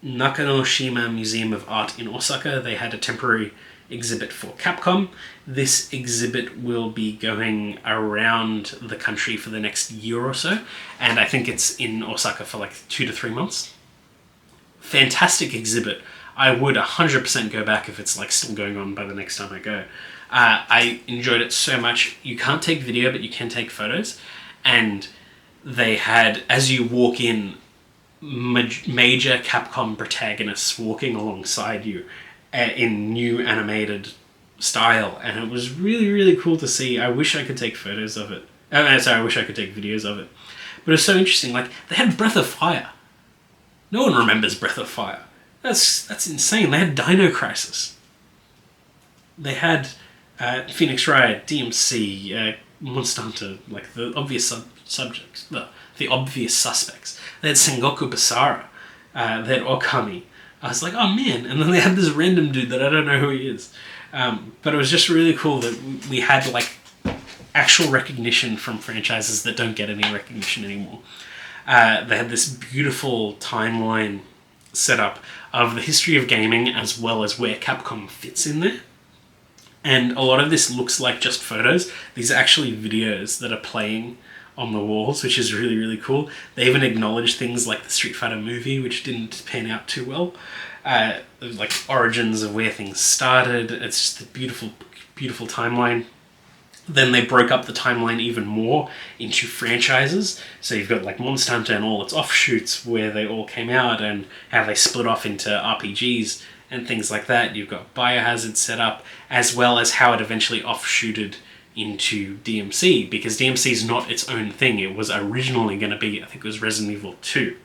Nakanoshima Museum of Art in Osaka. They had a temporary exhibit for Capcom. This exhibit will be going around the country for the next year or so, and I think it's in Osaka for like 2 to 3 months. Fantastic exhibit. I would 100% go back if it's like still going on by the next time I go. I enjoyed it so much. You can't take video, but you can take photos, and they had, as you walk in, major Capcom protagonists walking alongside you in new animated style, and it was really, really cool to see. I wish I could take photos of it. I wish I could take videos of it. But it was so interesting. Like, they had Breath of Fire. No one remembers Breath of Fire. That's insane. They had Dino Crisis. They had Phoenix Wright, DMC, Monster Hunter, like the obvious subjects, the obvious suspects. They had Sengoku Basara. They had Okami. I was like, oh man. And then they had this random dude that I don't know who he is. But it was just really cool that we had like actual recognition from franchises that don't get any recognition anymore. They had this beautiful timeline set up of the history of gaming as well as where Capcom fits in there. And a lot of this looks like just photos. These are actually videos that are playing on the walls, which is really, really cool. They even acknowledge things like the Street Fighter movie, which didn't pan out too well. Like origins of where things started. It's just a beautiful, beautiful timeline. Then they broke up the timeline even more into franchises. So you've got like Monster Hunter and all its offshoots where they all came out and how they split off into RPGs and things like that. You've got Biohazard set up, as well as how it eventually offshooted into DMC, because DMC is not its own thing. It was originally going to be, I think it was Resident Evil 2.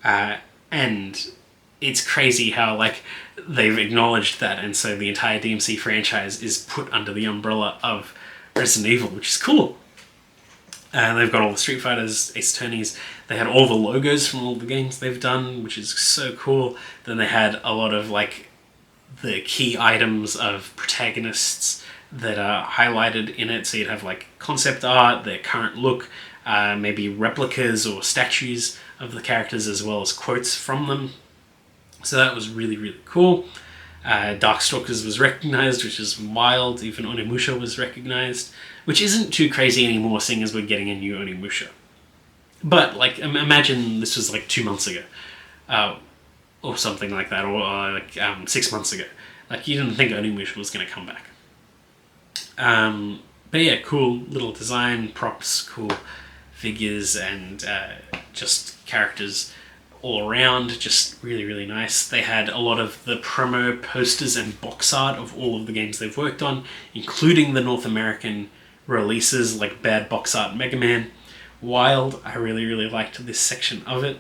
And it's crazy how like they've acknowledged that, and so the entire DMC franchise is put under the umbrella of Resident Evil, which is cool. They've got all the Street Fighters, Ace Attorneys. They had all the logos from all the games they've done, which is so cool. Then they had a lot of like the key items of protagonists that are highlighted in it. So you'd have like concept art, their current look, maybe replicas or statues of the characters, as well as quotes from them. So that was really, really cool. Darkstalkers was recognized, which is wild. Even Onimusha was recognized, which isn't too crazy anymore, seeing as we're getting a new Onimusha. But like, imagine this was like 2 months ago, or something like that, or like 6 months ago. Like, you didn't think Onimusha was going to come back. But yeah, cool little design, props, cool figures, and just characters all around. Just really, really nice. They had a lot of the promo posters and box art of all of the games they've worked on, including the North American releases like Bad Box Art Mega Man. Wild. I really, really liked this section of it.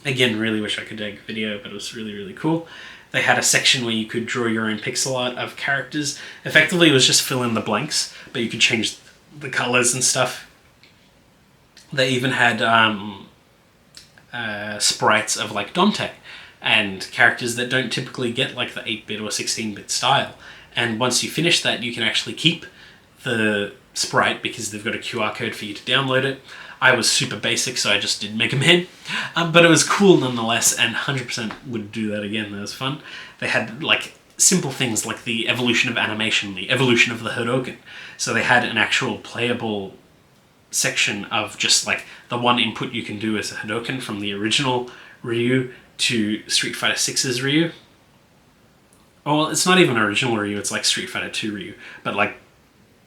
Again, really wish I could take a video, but it was really, really cool. They had a section where you could draw your own pixel art of characters. Effectively, it was just fill in the blanks, but you could change the colors and stuff. They even had sprites of like Dante and characters that don't typically get like the 8-bit or 16-bit style. And once you finish that, you can actually keep the sprite because they've got a QR code for you to download it. I was super basic, so I just did Mega Man. But it was cool nonetheless, and 100% would do that again. That was fun. They had like simple things like the evolution of animation, the evolution of the Hadouken. So they had an actual playable section of just like the one input you can do as a Hadouken from the original Ryu to Street Fighter 6's Ryu. Oh, well, it's not even original Ryu, it's like Street Fighter 2 Ryu, but like,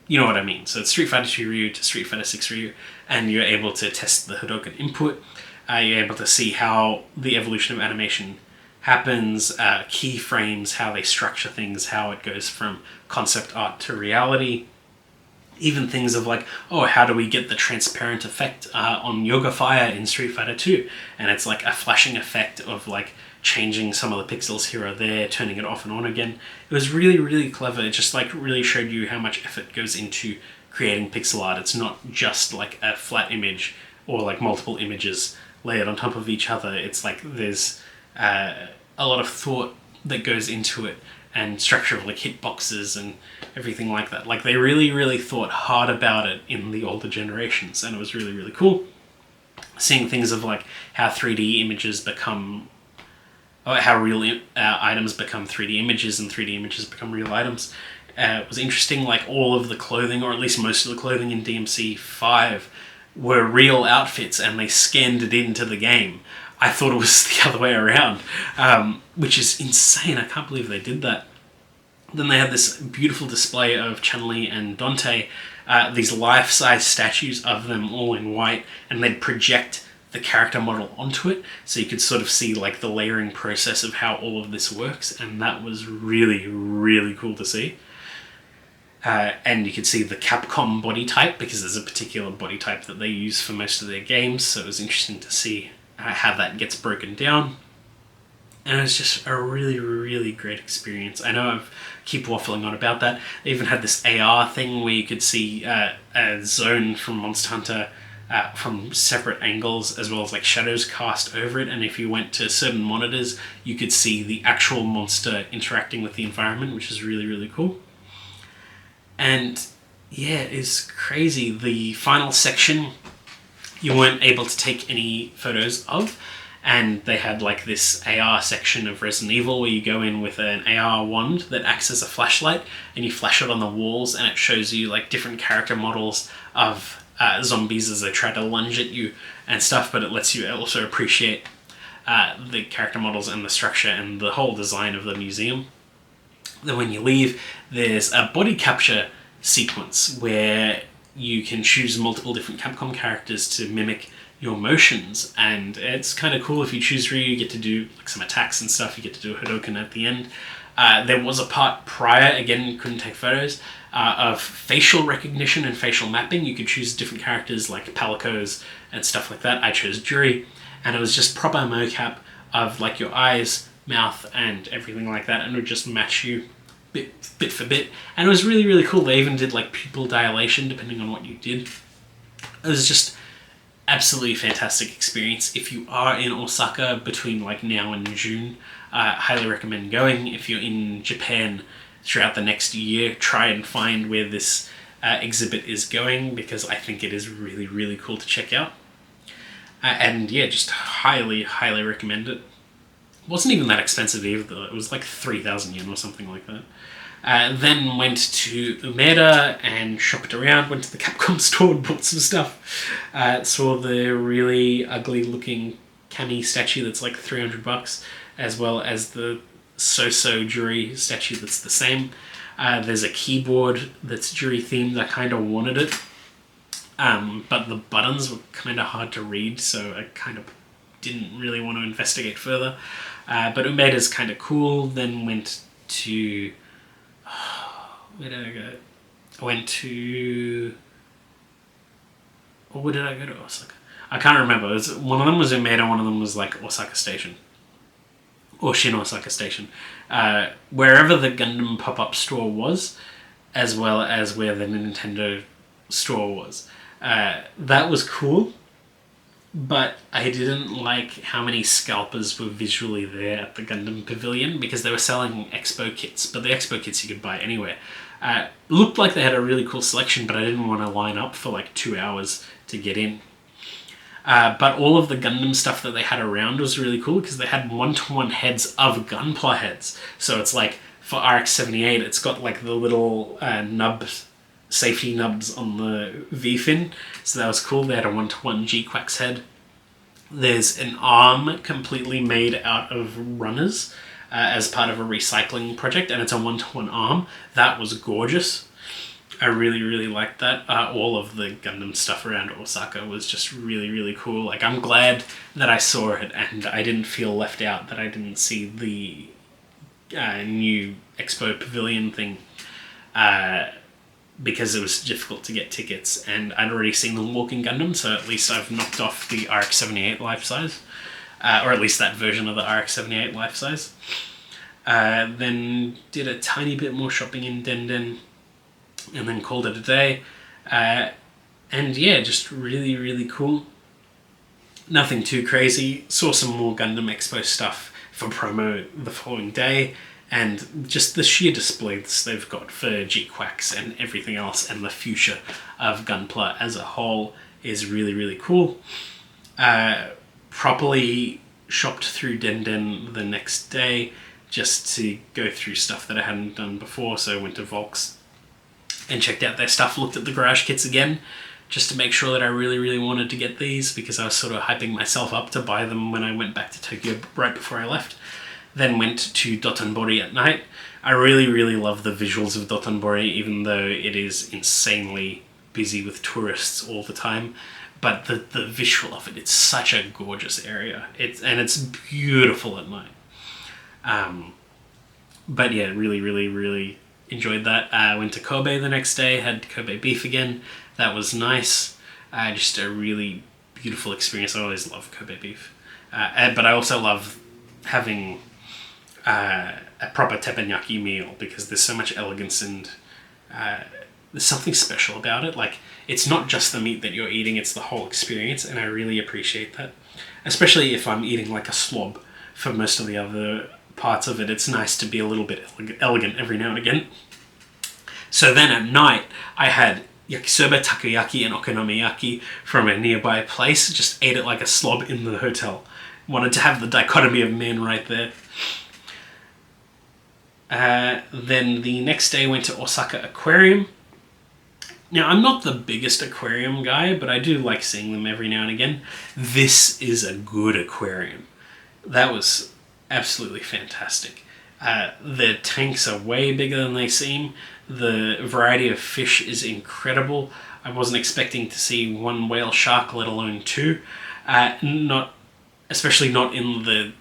you know what I mean. So it's Street Fighter 2 Ryu to Street Fighter 6 Ryu, and you're able to test the Hadouken input. You're able to see how the evolution of animation happens, keyframes, how they structure things, how it goes from concept art to reality. Even things of like, oh, how do we get the transparent effect on Yoga Fire in Street Fighter 2? And it's like a flashing effect of like changing some of the pixels here or there, turning it off and on again. It was really, really clever. It just like really showed you how much effort goes into creating pixel art. It's not just like a flat image or like multiple images layered on top of each other. It's like there's a lot of thought that goes into it, and structure of like hitboxes and everything like that. Like they really, really thought hard about it in the older generations, and it was really, really cool. Seeing things of like how 3D images become how real items become 3D images and 3D images become real items. It was interesting, like all of the clothing, or at least most of the clothing in DMC 5 were real outfits and they scanned it into the game. I thought it was the other way around, which is insane. I can't believe they did that. Then they had this beautiful display of Chun-Li and Dante, these life-size statues of them all in white, and they'd project the character model onto it, so you could sort of see like the layering process of how all of this works, and that was really, really cool to see. And you could see the Capcom body type, because there's a particular body type that they use for most of their games, so it was interesting to see how that gets broken down. And it was just a really, really great experience. I know I keep waffling on about that. They even had this AR thing where you could see a zone from Monster Hunter from separate angles, as well as like shadows cast over it. And if you went to certain monitors, you could see the actual monster interacting with the environment, which is really, really cool. And yeah, it's crazy. The final section, you weren't able to take any photos of. And they had like this AR section of Resident Evil where you go in with an AR wand that acts as a flashlight, and you flash it on the walls, and it shows you like different character models of zombies as they try to lunge at you and stuff, but it lets you also appreciate the character models and the structure and the whole design of the museum. Then when you leave, there's a body capture sequence where you can choose multiple different Capcom characters to mimic your motions, and it's kind of cool. If you choose Ryu, you get to do like some attacks and stuff. You get to do a Hadouken at the end. There was a part prior, again, you couldn't take photos, of facial recognition and facial mapping. You could choose different characters like Palicos and stuff like that. I chose Juri, and it was just proper mocap of like your eyes, mouth, and everything like that, and it would just match you bit for bit. And it was really, really cool. They even did like pupil dilation depending on what you did. It was just absolutely fantastic experience. If you are in Osaka between like now and June, highly recommend going. If you're in Japan throughout the next year, try and find where this exhibit is going, because I think it is really, really cool to check out. And yeah, just highly, highly recommend it. It wasn't even that expensive either, though. It was like 3,000 yen or something like that. Then went to Umeda and shopped around, went to the Capcom store and bought some stuff. Saw the really ugly looking Kami statue that's like $300, as well as the So-So Juri statue that's the same. There's a keyboard that's Juri themed. I kind of wanted it, but the buttons were kind of hard to read, so I kind of didn't really want to investigate further. But Umeda's kind of cool. Then went to... where did I go? I went to... Or where did I go to Osaka? I can't remember. One of them was Umeda, one of them was like Osaka Station. Or Shin Osaka Station. Wherever the Gundam pop-up store was, as well as where the Nintendo store was. That was cool. But I didn't like how many scalpers were visually there at the Gundam Pavilion, because they were selling Expo kits, but the Expo kits you could buy anywhere. Looked like they had a really cool selection, but I didn't want to line up for like 2 hours to get in. But all of the Gundam stuff that they had around was really cool, because they had one-to-one heads of Gunpla heads. So it's like, for RX-78, it's got like the little nubs, safety nubs on the V-fin, so that was cool. They had a one-to-one G-Quax head. There's an arm completely made out of runners as part of a recycling project, and it's a one-to-one arm. That was gorgeous. I really, really liked that. All of the Gundam stuff around Osaka was just really, really cool. Like, I'm glad that I saw it, and I didn't feel left out that I didn't see the new Expo Pavilion thing, because it was difficult to get tickets, and I'd already seen the Walking Gundam, so at least I've knocked off the RX-78 life size, or at least that version of the RX-78 life size. Then did a tiny bit more shopping in Denden, and then called it a day. And yeah, just really, really cool. Nothing too crazy. Saw some more Gundam Expo stuff for promo the following day, and just the sheer displays they've got for G-Quax and everything else, and the future of Gunpla as a whole is really, really cool. Properly shopped through Den the next day just to go through stuff that I hadn't done before. So I went to Volks and checked out their stuff, looked at the garage kits again, just to make sure that I really wanted to get these, because I was sort of hyping myself up to buy them when I went back to Tokyo right before I left. Then went to Dotonbori at night. I really love the visuals of Dotonbori, even though it is insanely busy with tourists all the time. But the visual of it, it's such a gorgeous area. It's beautiful at night. But yeah, really enjoyed that. I went to Kobe the next day, had Kobe beef again. That was nice. Just a really beautiful experience. I always love Kobe beef. But I also love having a proper teppanyaki meal, because there's so much elegance and there's something special about it. Like, it's not just the meat that you're eating, it's the whole experience, and I really appreciate that. Especially if I'm eating like a slob for most of the other parts of it. It's nice to be a little bit elegant every now and again. So then at night, I had yakisoba, takoyaki, and okonomiyaki from a nearby place. Just ate it like a slob in the hotel. Wanted to have the dichotomy of men right there. Then the next day went to Osaka Aquarium. Now, I'm not the biggest aquarium guy, but I do like seeing them every now and again. This is a good aquarium. That was absolutely fantastic. The tanks are way bigger than they seem. The variety of fish is incredible. I wasn't expecting to see one whale shark, let alone two. Especially not in the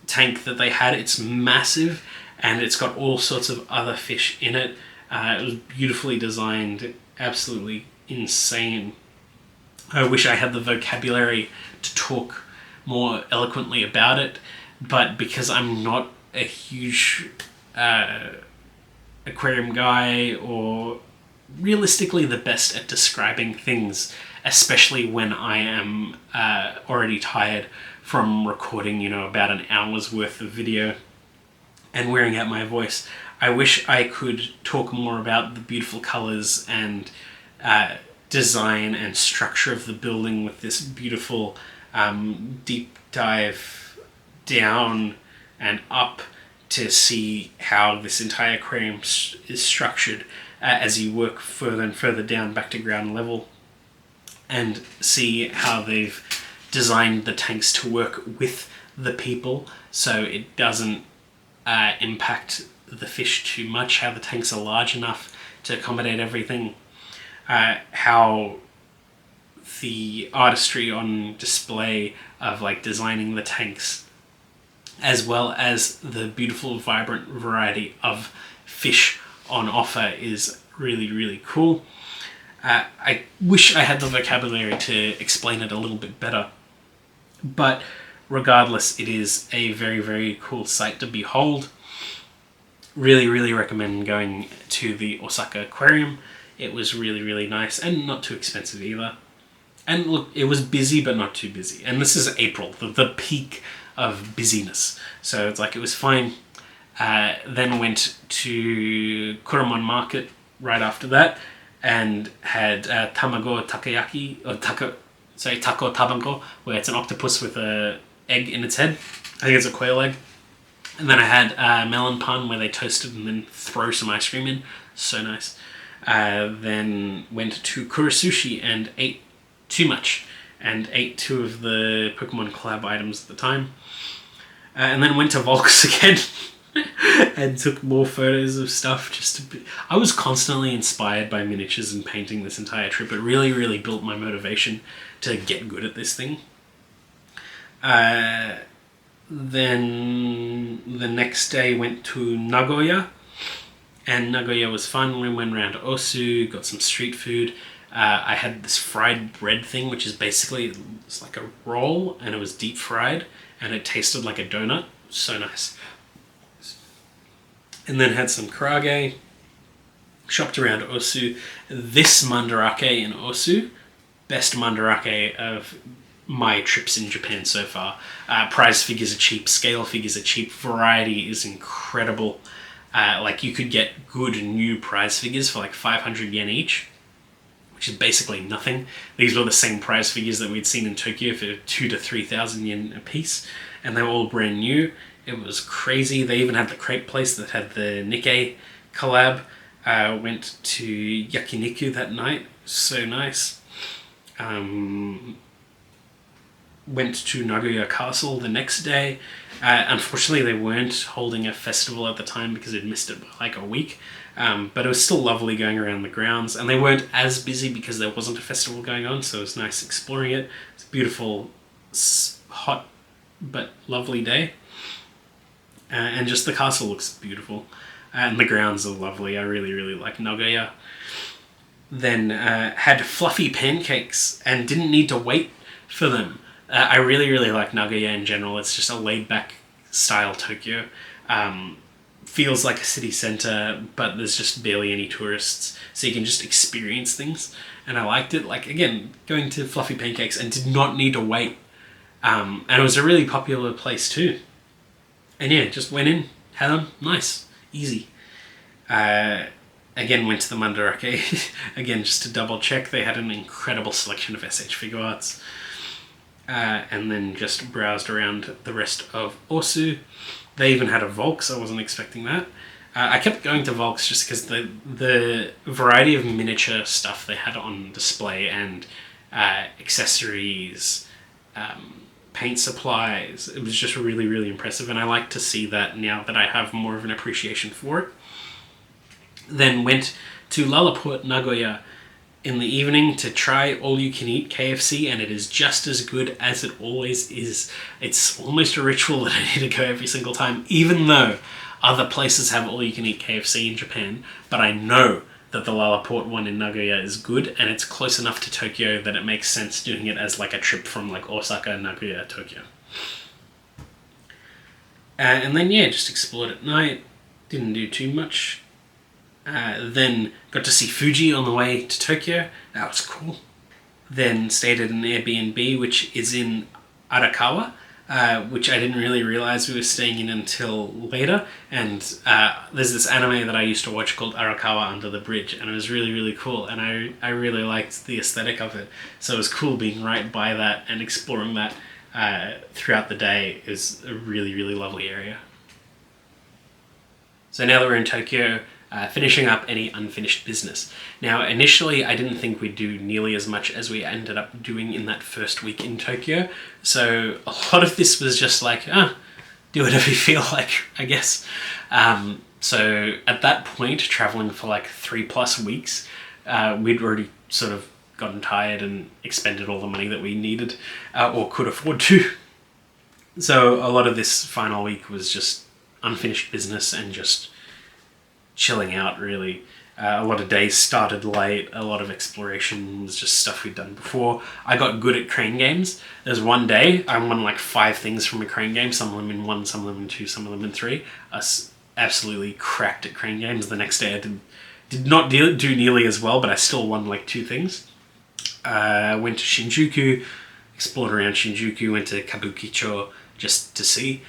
tank that they had. It's massive, and it's got all sorts of other fish in it. It was beautifully designed, absolutely insane. I wish I had the vocabulary to talk more eloquently about it, but because I'm not a huge aquarium guy, or realistically the best at describing things, especially when I am already tired from recording, about an hour's worth of video and wearing out my voice. I wish I could talk more about the beautiful colors and design and structure of the building, with this beautiful deep dive down and up to see how this entire aquarium is structured as you work further and further down back to ground level, and see how they've designed the tanks to work with the people so it doesn't impact the fish too much, how the tanks are large enough to accommodate everything, how the artistry on display of like designing the tanks, as well as the beautiful vibrant variety of fish on offer, is really cool. I wish I had the vocabulary to explain it a little bit better, but regardless, it is a very cool sight to behold. Really recommend going to the Osaka Aquarium. It was really nice, and not too expensive either. And look, it was busy, but not too busy. And this is April, the peak of busyness. So it's like, it was fine. Then went to Kuromon Market right after that, and had tamago takoyaki, or tako tamago, where it's an octopus with an egg in its head. I think it's a quail egg. And then I had melon pan, where they toasted and then throw some ice cream in. So nice. Then went to Kurasushi and ate too much, and ate 2 of the Pokemon collab items at the time. And then went to Volks again and took more photos of stuff. I was constantly inspired by miniatures and painting this entire trip. It really built my motivation to get good at this thing. Then the next day went to Nagoya, and Nagoya was fun. We went around to Osu, got some street food. I had this fried bread thing, which is basically, it's like a roll, and it was deep fried, and it tasted like a donut. So nice. And then had some karage, shopped around Osu. This mandarake in Osu, best mandarake of my trips in Japan so far. Prize figures are cheap, scale figures are cheap, variety is incredible. Like, you could get good new prize figures for like 500 yen each, which is basically nothing. These were the same price figures that we'd seen in Tokyo for 2,000 to 3,000 yen a piece, and they were all brand new. It was crazy. They even had the crepe place that had the Nikkei collab. Went to yakiniku that night. So nice. Went to Nagoya Castle the next day. Unfortunately, they weren't holding a festival at the time because they'd missed it by like a week. But it was still lovely going around the grounds, and they weren't as busy because there wasn't a festival going on, so it was nice exploring it. It's a beautiful, hot, but lovely day. And just the castle looks beautiful. And the grounds are lovely. I really, really like Nagoya. Then had fluffy pancakes and didn't need to wait for them. I really, really like Nagoya in general. It's just a laid-back style Tokyo. Feels like a city centre, but there's just barely any tourists, so you can just experience things. And I liked it. Like, again, going to Fluffy Pancakes and did not need to wait. And it was a really popular place too. And yeah, just went in, had them, nice, easy. Again, went to the Mandarake. Again, just to double check, they had an incredible selection of s.h.figuarts. And then just browsed around the rest of Osu. They even had a Volks, I wasn't expecting that. I kept going to Volks just because the variety of miniature stuff they had on display, and accessories, paint supplies, it was just really, really impressive, and I like to see that now that I have more of an appreciation for it. Then went to Lalaport Nagoya in the evening to try all-you-can-eat KFC, and it is just as good as it always is. It's almost a ritual that I need to go every single time, even though other places have all-you-can-eat KFC in Japan, but I know that the Lalaport one in Nagoya is good, and it's close enough to Tokyo that it makes sense doing it as like a trip from like Osaka, Nagoya, Tokyo. And then yeah, just explored at night, didn't do too much. Then got to see Fuji on the way to Tokyo. That was cool. Then stayed at an Airbnb, which is in Arakawa, which I didn't really realize we were staying in until later. And there's this anime that I used to watch called Arakawa Under the Bridge, and it was really, really cool. And I really liked the aesthetic of it. So it was cool being right by that and exploring that throughout the day. It was a really, really lovely area. So now that we're in Tokyo, finishing up any unfinished business. Now, initially, I didn't think we'd do nearly as much as we ended up doing in that first week in Tokyo. So a lot of this was just like, do whatever you feel like, I guess. So at that point, traveling for like 3+ weeks, we'd already sort of gotten tired and expended all the money that we needed or could afford to. So a lot of this final week was just unfinished business and just chilling out, really. A lot of days started late, a lot of exploration was just stuff we'd done before. I got good at crane games. There's one day I won like 5 things from a crane game, some of them in 1, some of them in 2, some of them in 3. I absolutely cracked at crane games. The next day I did not do nearly as well, but I still won like 2 things. Went to Shinjuku, explored around Shinjuku, went to Kabukicho just to see,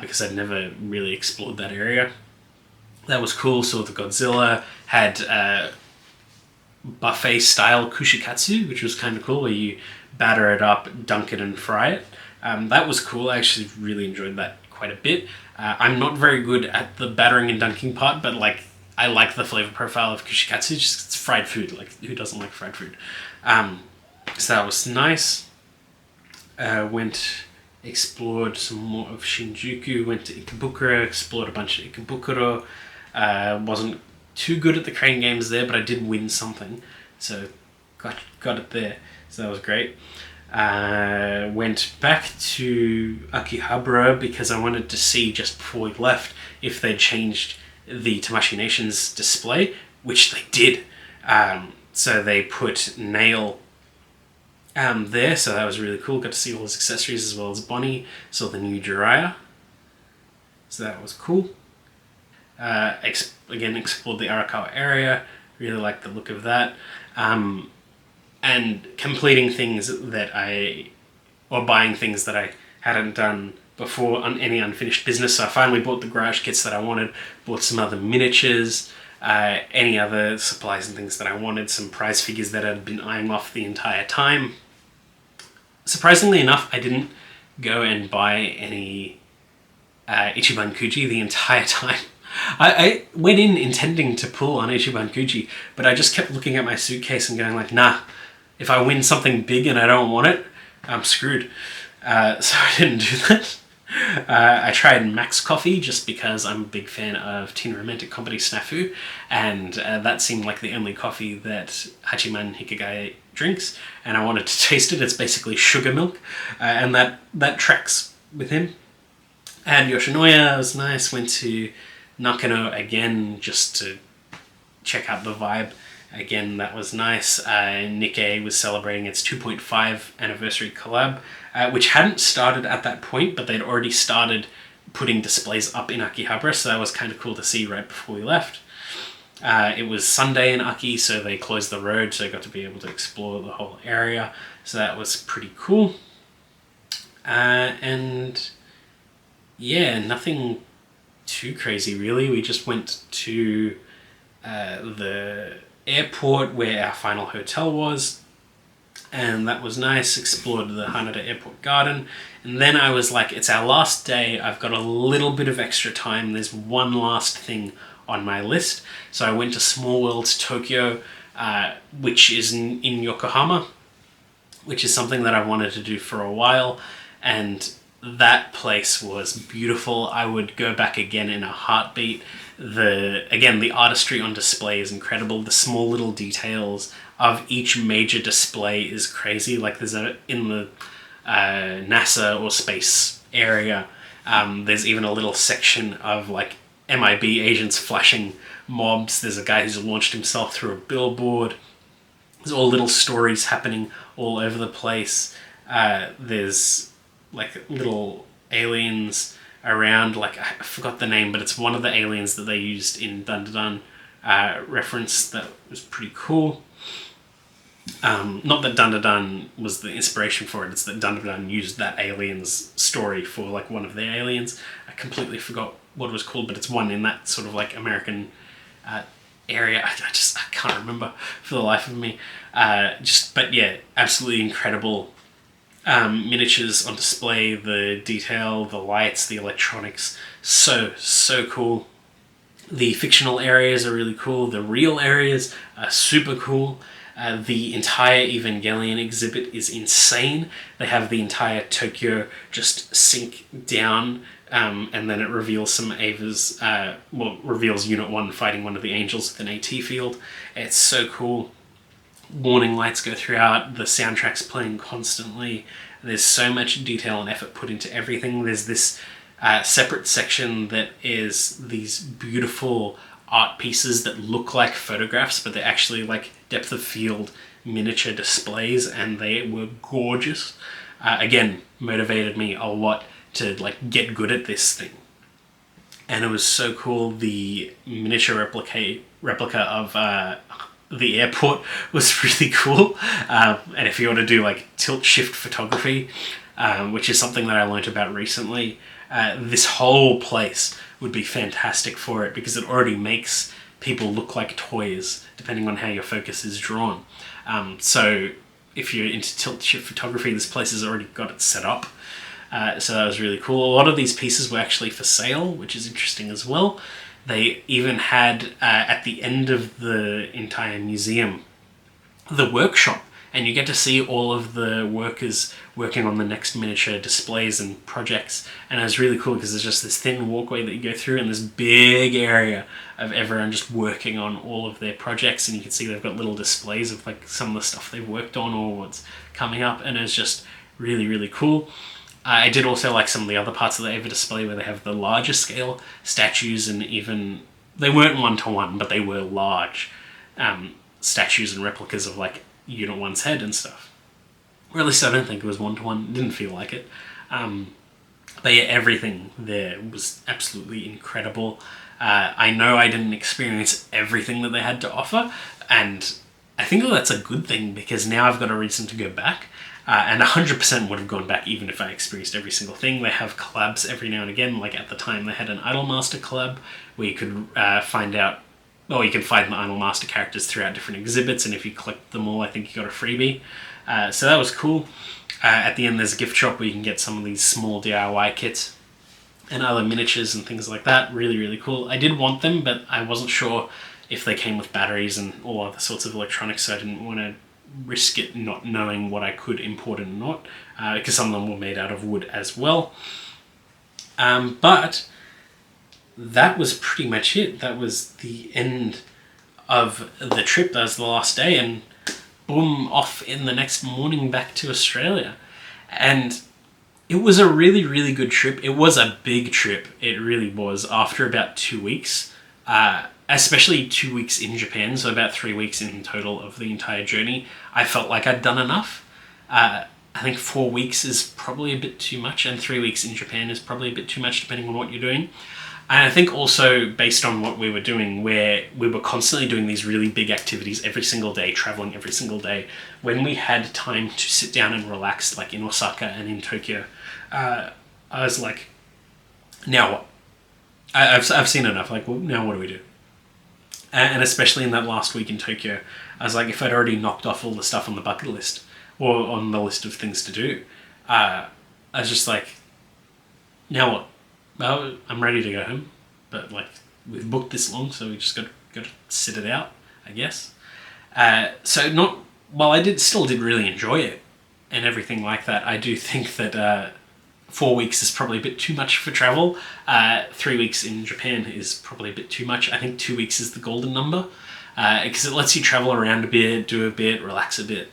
because I'd never really explored that area. That was cool. Saw the Godzilla, had buffet-style kushikatsu, which was kind of cool, where you batter it up, dunk it, and fry it. That was cool. I actually really enjoyed that quite a bit. I'm not very good at the battering and dunking part, but like I like the flavor profile of kushikatsu. Just it's fried food. Like, who doesn't like fried food? So that was nice. Explored some more of Shinjuku, went to Ikebukuro, explored a bunch of Ikebukuro. Wasn't too good at the crane games there, but I did win something, so got it there, so that was great. Went back to Akihabara because I wanted to see just before we left if they'd changed the Tamashii Nations display, which they did. So they put Nail there, so that was really cool. Got to see all his accessories as well as Bonnie. Saw the new Jiraiya, so that was cool. Again, explored the Arakawa area. Really liked the look of that. And completing things that buying things that I hadn't done before on any unfinished business. So I finally bought the garage kits that I wanted. Bought some other miniatures. any other supplies and things that I wanted, some prize figures that I'd been eyeing off the entire time. Surprisingly enough, I didn't go and buy any Ichiban Kuji the entire time. I went in intending to pull on Ichiban Kuji, but I just kept looking at my suitcase and going like, nah, if I win something big and I don't want it, I'm screwed. So I didn't do that. I tried Max Coffee just because I'm a big fan of teen romantic comedy Snafu, and that seemed like the only coffee that Hachiman Hikagai drinks, and I wanted to taste it. It's basically sugar milk, and that tracks with him. And Yoshinoya was nice. Went to Nakano again just to check out the vibe. Again, that was nice. Nikkei was celebrating its 2.5 anniversary collab, which hadn't started at that point, but they'd already started putting displays up in Akihabara, so that was kind of cool to see right before we left. It was Sunday in Aki, so they closed the road, so I got to be able to explore the whole area, so that was pretty cool. And yeah, nothing too crazy really. We just went to the airport where our final hotel was, and that was nice. Explored the Haneda Airport Garden, and then I was like, it's our last day, I've got a little bit of extra time, there's one last thing on my list. So I went to Small Worlds Tokyo, which is in Yokohama, which is something that I wanted to do for a while, and that place was beautiful. I would go back again in a heartbeat. The artistry on display is incredible. The small little details of each major display is crazy. Like there's in the NASA or space area, there's even a little section of like MIB agents flashing mobs. There's a guy who's launched himself through a billboard. There's all little stories happening all over the place. There's like little aliens around, like I forgot the name, but it's one of the aliens that they used in Dandadan reference that was pretty cool. Not that Dandadan was the inspiration for it, it's that Dandadan used that alien's story for like one of their aliens. I completely forgot what it was called, but it's one in that sort of like American area. I can't remember for the life of me. But yeah, absolutely incredible. Miniatures on display, the detail, the lights, the electronics, so cool. The fictional areas are really cool. The real areas are super cool. The entire Evangelion exhibit is insane. They have the entire Tokyo just sink down, and then it reveals some Ava's, reveals Unit 1 fighting one of the angels with an AT field. It's so cool. Warning lights go throughout, the soundtrack's playing constantly. There's so much detail and effort put into everything. There's this separate section that is these beautiful art pieces that look like photographs, but they're actually like depth of field miniature displays, and they were gorgeous. Again, motivated me a lot to like get good at this thing. And it was so cool. The miniature replica of the airport was really cool. And if you want to do like tilt shift photography, which is something that I learned about recently, this whole place would be fantastic for it, because it already makes people look like toys depending on how your focus is drawn. So if you're into tilt shift photography, this place has already got it set up. So that was really cool. A lot of these pieces were actually for sale, which is interesting as well. They even had, at the end of the entire museum, the workshop, and you get to see all of the workers working on the next miniature displays and projects, and it was really cool because there's just this thin walkway that you go through and this big area of everyone just working on all of their projects, and you can see they've got little displays of like some of the stuff they've worked on or what's coming up, and it's just really cool. I did also like some of the other parts of the Ava display where they have the larger scale statues, and even, they weren't one-to-one, but they were large statues and replicas of like Unit 1's head and stuff. Or at least I don't think it was one-to-one, it didn't feel like it. But yeah, everything there was absolutely incredible. I know I didn't experience everything that they had to offer, and I think that's a good thing, because now I've got a reason to go back. And 100% would have gone back even if I experienced every single thing. They have collabs every now and again. Like at the time they had an Idolmaster collab where you could find out well, you can find the Idolmaster characters throughout different exhibits, and if you collect them all, I think you got a freebie. So that was cool. At the end, there's a gift shop where you can get some of these small DIY kits and other miniatures and things like that. Really, really cool. I did want them, but I wasn't sure if they came with batteries and all other sorts of electronics, so I didn't want to risk it not knowing what I could import and not, because some of them were made out of wood as well. But that was pretty much it. That was the end of the trip. That was the last day, and boom, off in the next morning back to Australia. And it was a really, really good trip. It was a big trip. It really was. After about 2 weeks, especially 2 weeks in Japan, so about 3 weeks in total of the entire journey, I felt like I'd done enough. I think 4 weeks is probably a bit too much, and 3 weeks in Japan is probably a bit too much depending on what you're doing. And I think also based on what we were doing, where we were constantly doing these really big activities every single day, traveling every single day, when we had time to sit down and relax, like in Osaka and in Tokyo, I was like, now what? I've seen enough. Like, well, now what do we do? And especially in that last week in Tokyo, I was like, if I'd already knocked off all the stuff on the bucket list, or on the list of things to do, I was just like, now what? Well, I'm ready to go home, but like, we've booked this long, so we just got to sit it out, I guess. While I still did really enjoy it and everything like that, I do think that 4 weeks is probably a bit too much for travel. 3 weeks in Japan is probably a bit too much. I think 2 weeks is the golden number, because it lets you travel around a bit, do a bit, relax a bit.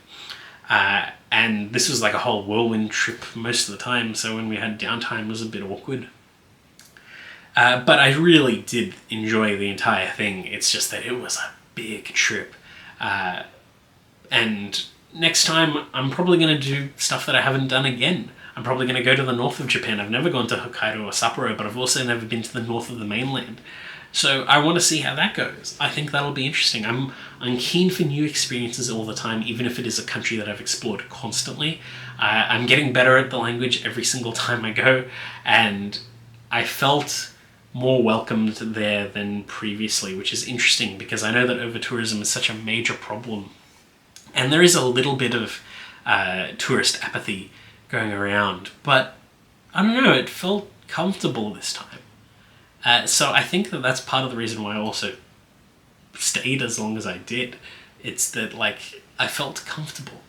And this was like a whole whirlwind trip most of the time, so when we had downtime, it was a bit awkward. But I really did enjoy the entire thing. It's just that it was a big trip. And next time, I'm probably going to do stuff that I haven't done again. I'm probably going to go to the north of Japan. I've never gone to Hokkaido or Sapporo, but I've also never been to the north of the mainland. So I want to see how that goes. I think that'll be interesting. I'm keen for new experiences all the time, even if it is a country that I've explored constantly. I'm getting better at the language every single time I go, and I felt more welcomed there than previously, which is interesting because I know that over-tourism is such a major problem. And there is a little bit of tourist apathy going around, but I don't know, it felt comfortable this time. So I think that that's part of the reason why I also stayed as long as I did. It's that, like, I felt comfortable,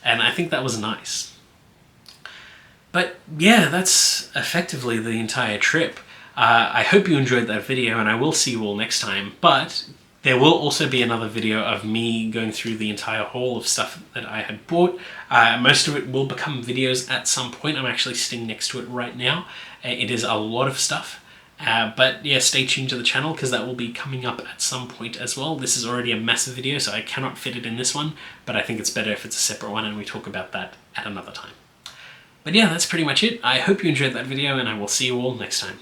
and I think that was nice. But yeah, that's effectively the entire trip. I hope you enjoyed that video, and I will see you all next time, but there will also be another video of me going through the entire haul of stuff that I had bought. Most of it will become videos at some point. I'm actually sitting next to it right now. It is a lot of stuff. But yeah, stay tuned to the channel because that will be coming up at some point as well. This is already a massive video, so I cannot fit it in this one, but I think it's better if it's a separate one and we talk about that at another time. But yeah, that's pretty much it. I hope you enjoyed that video, and I will see you all next time.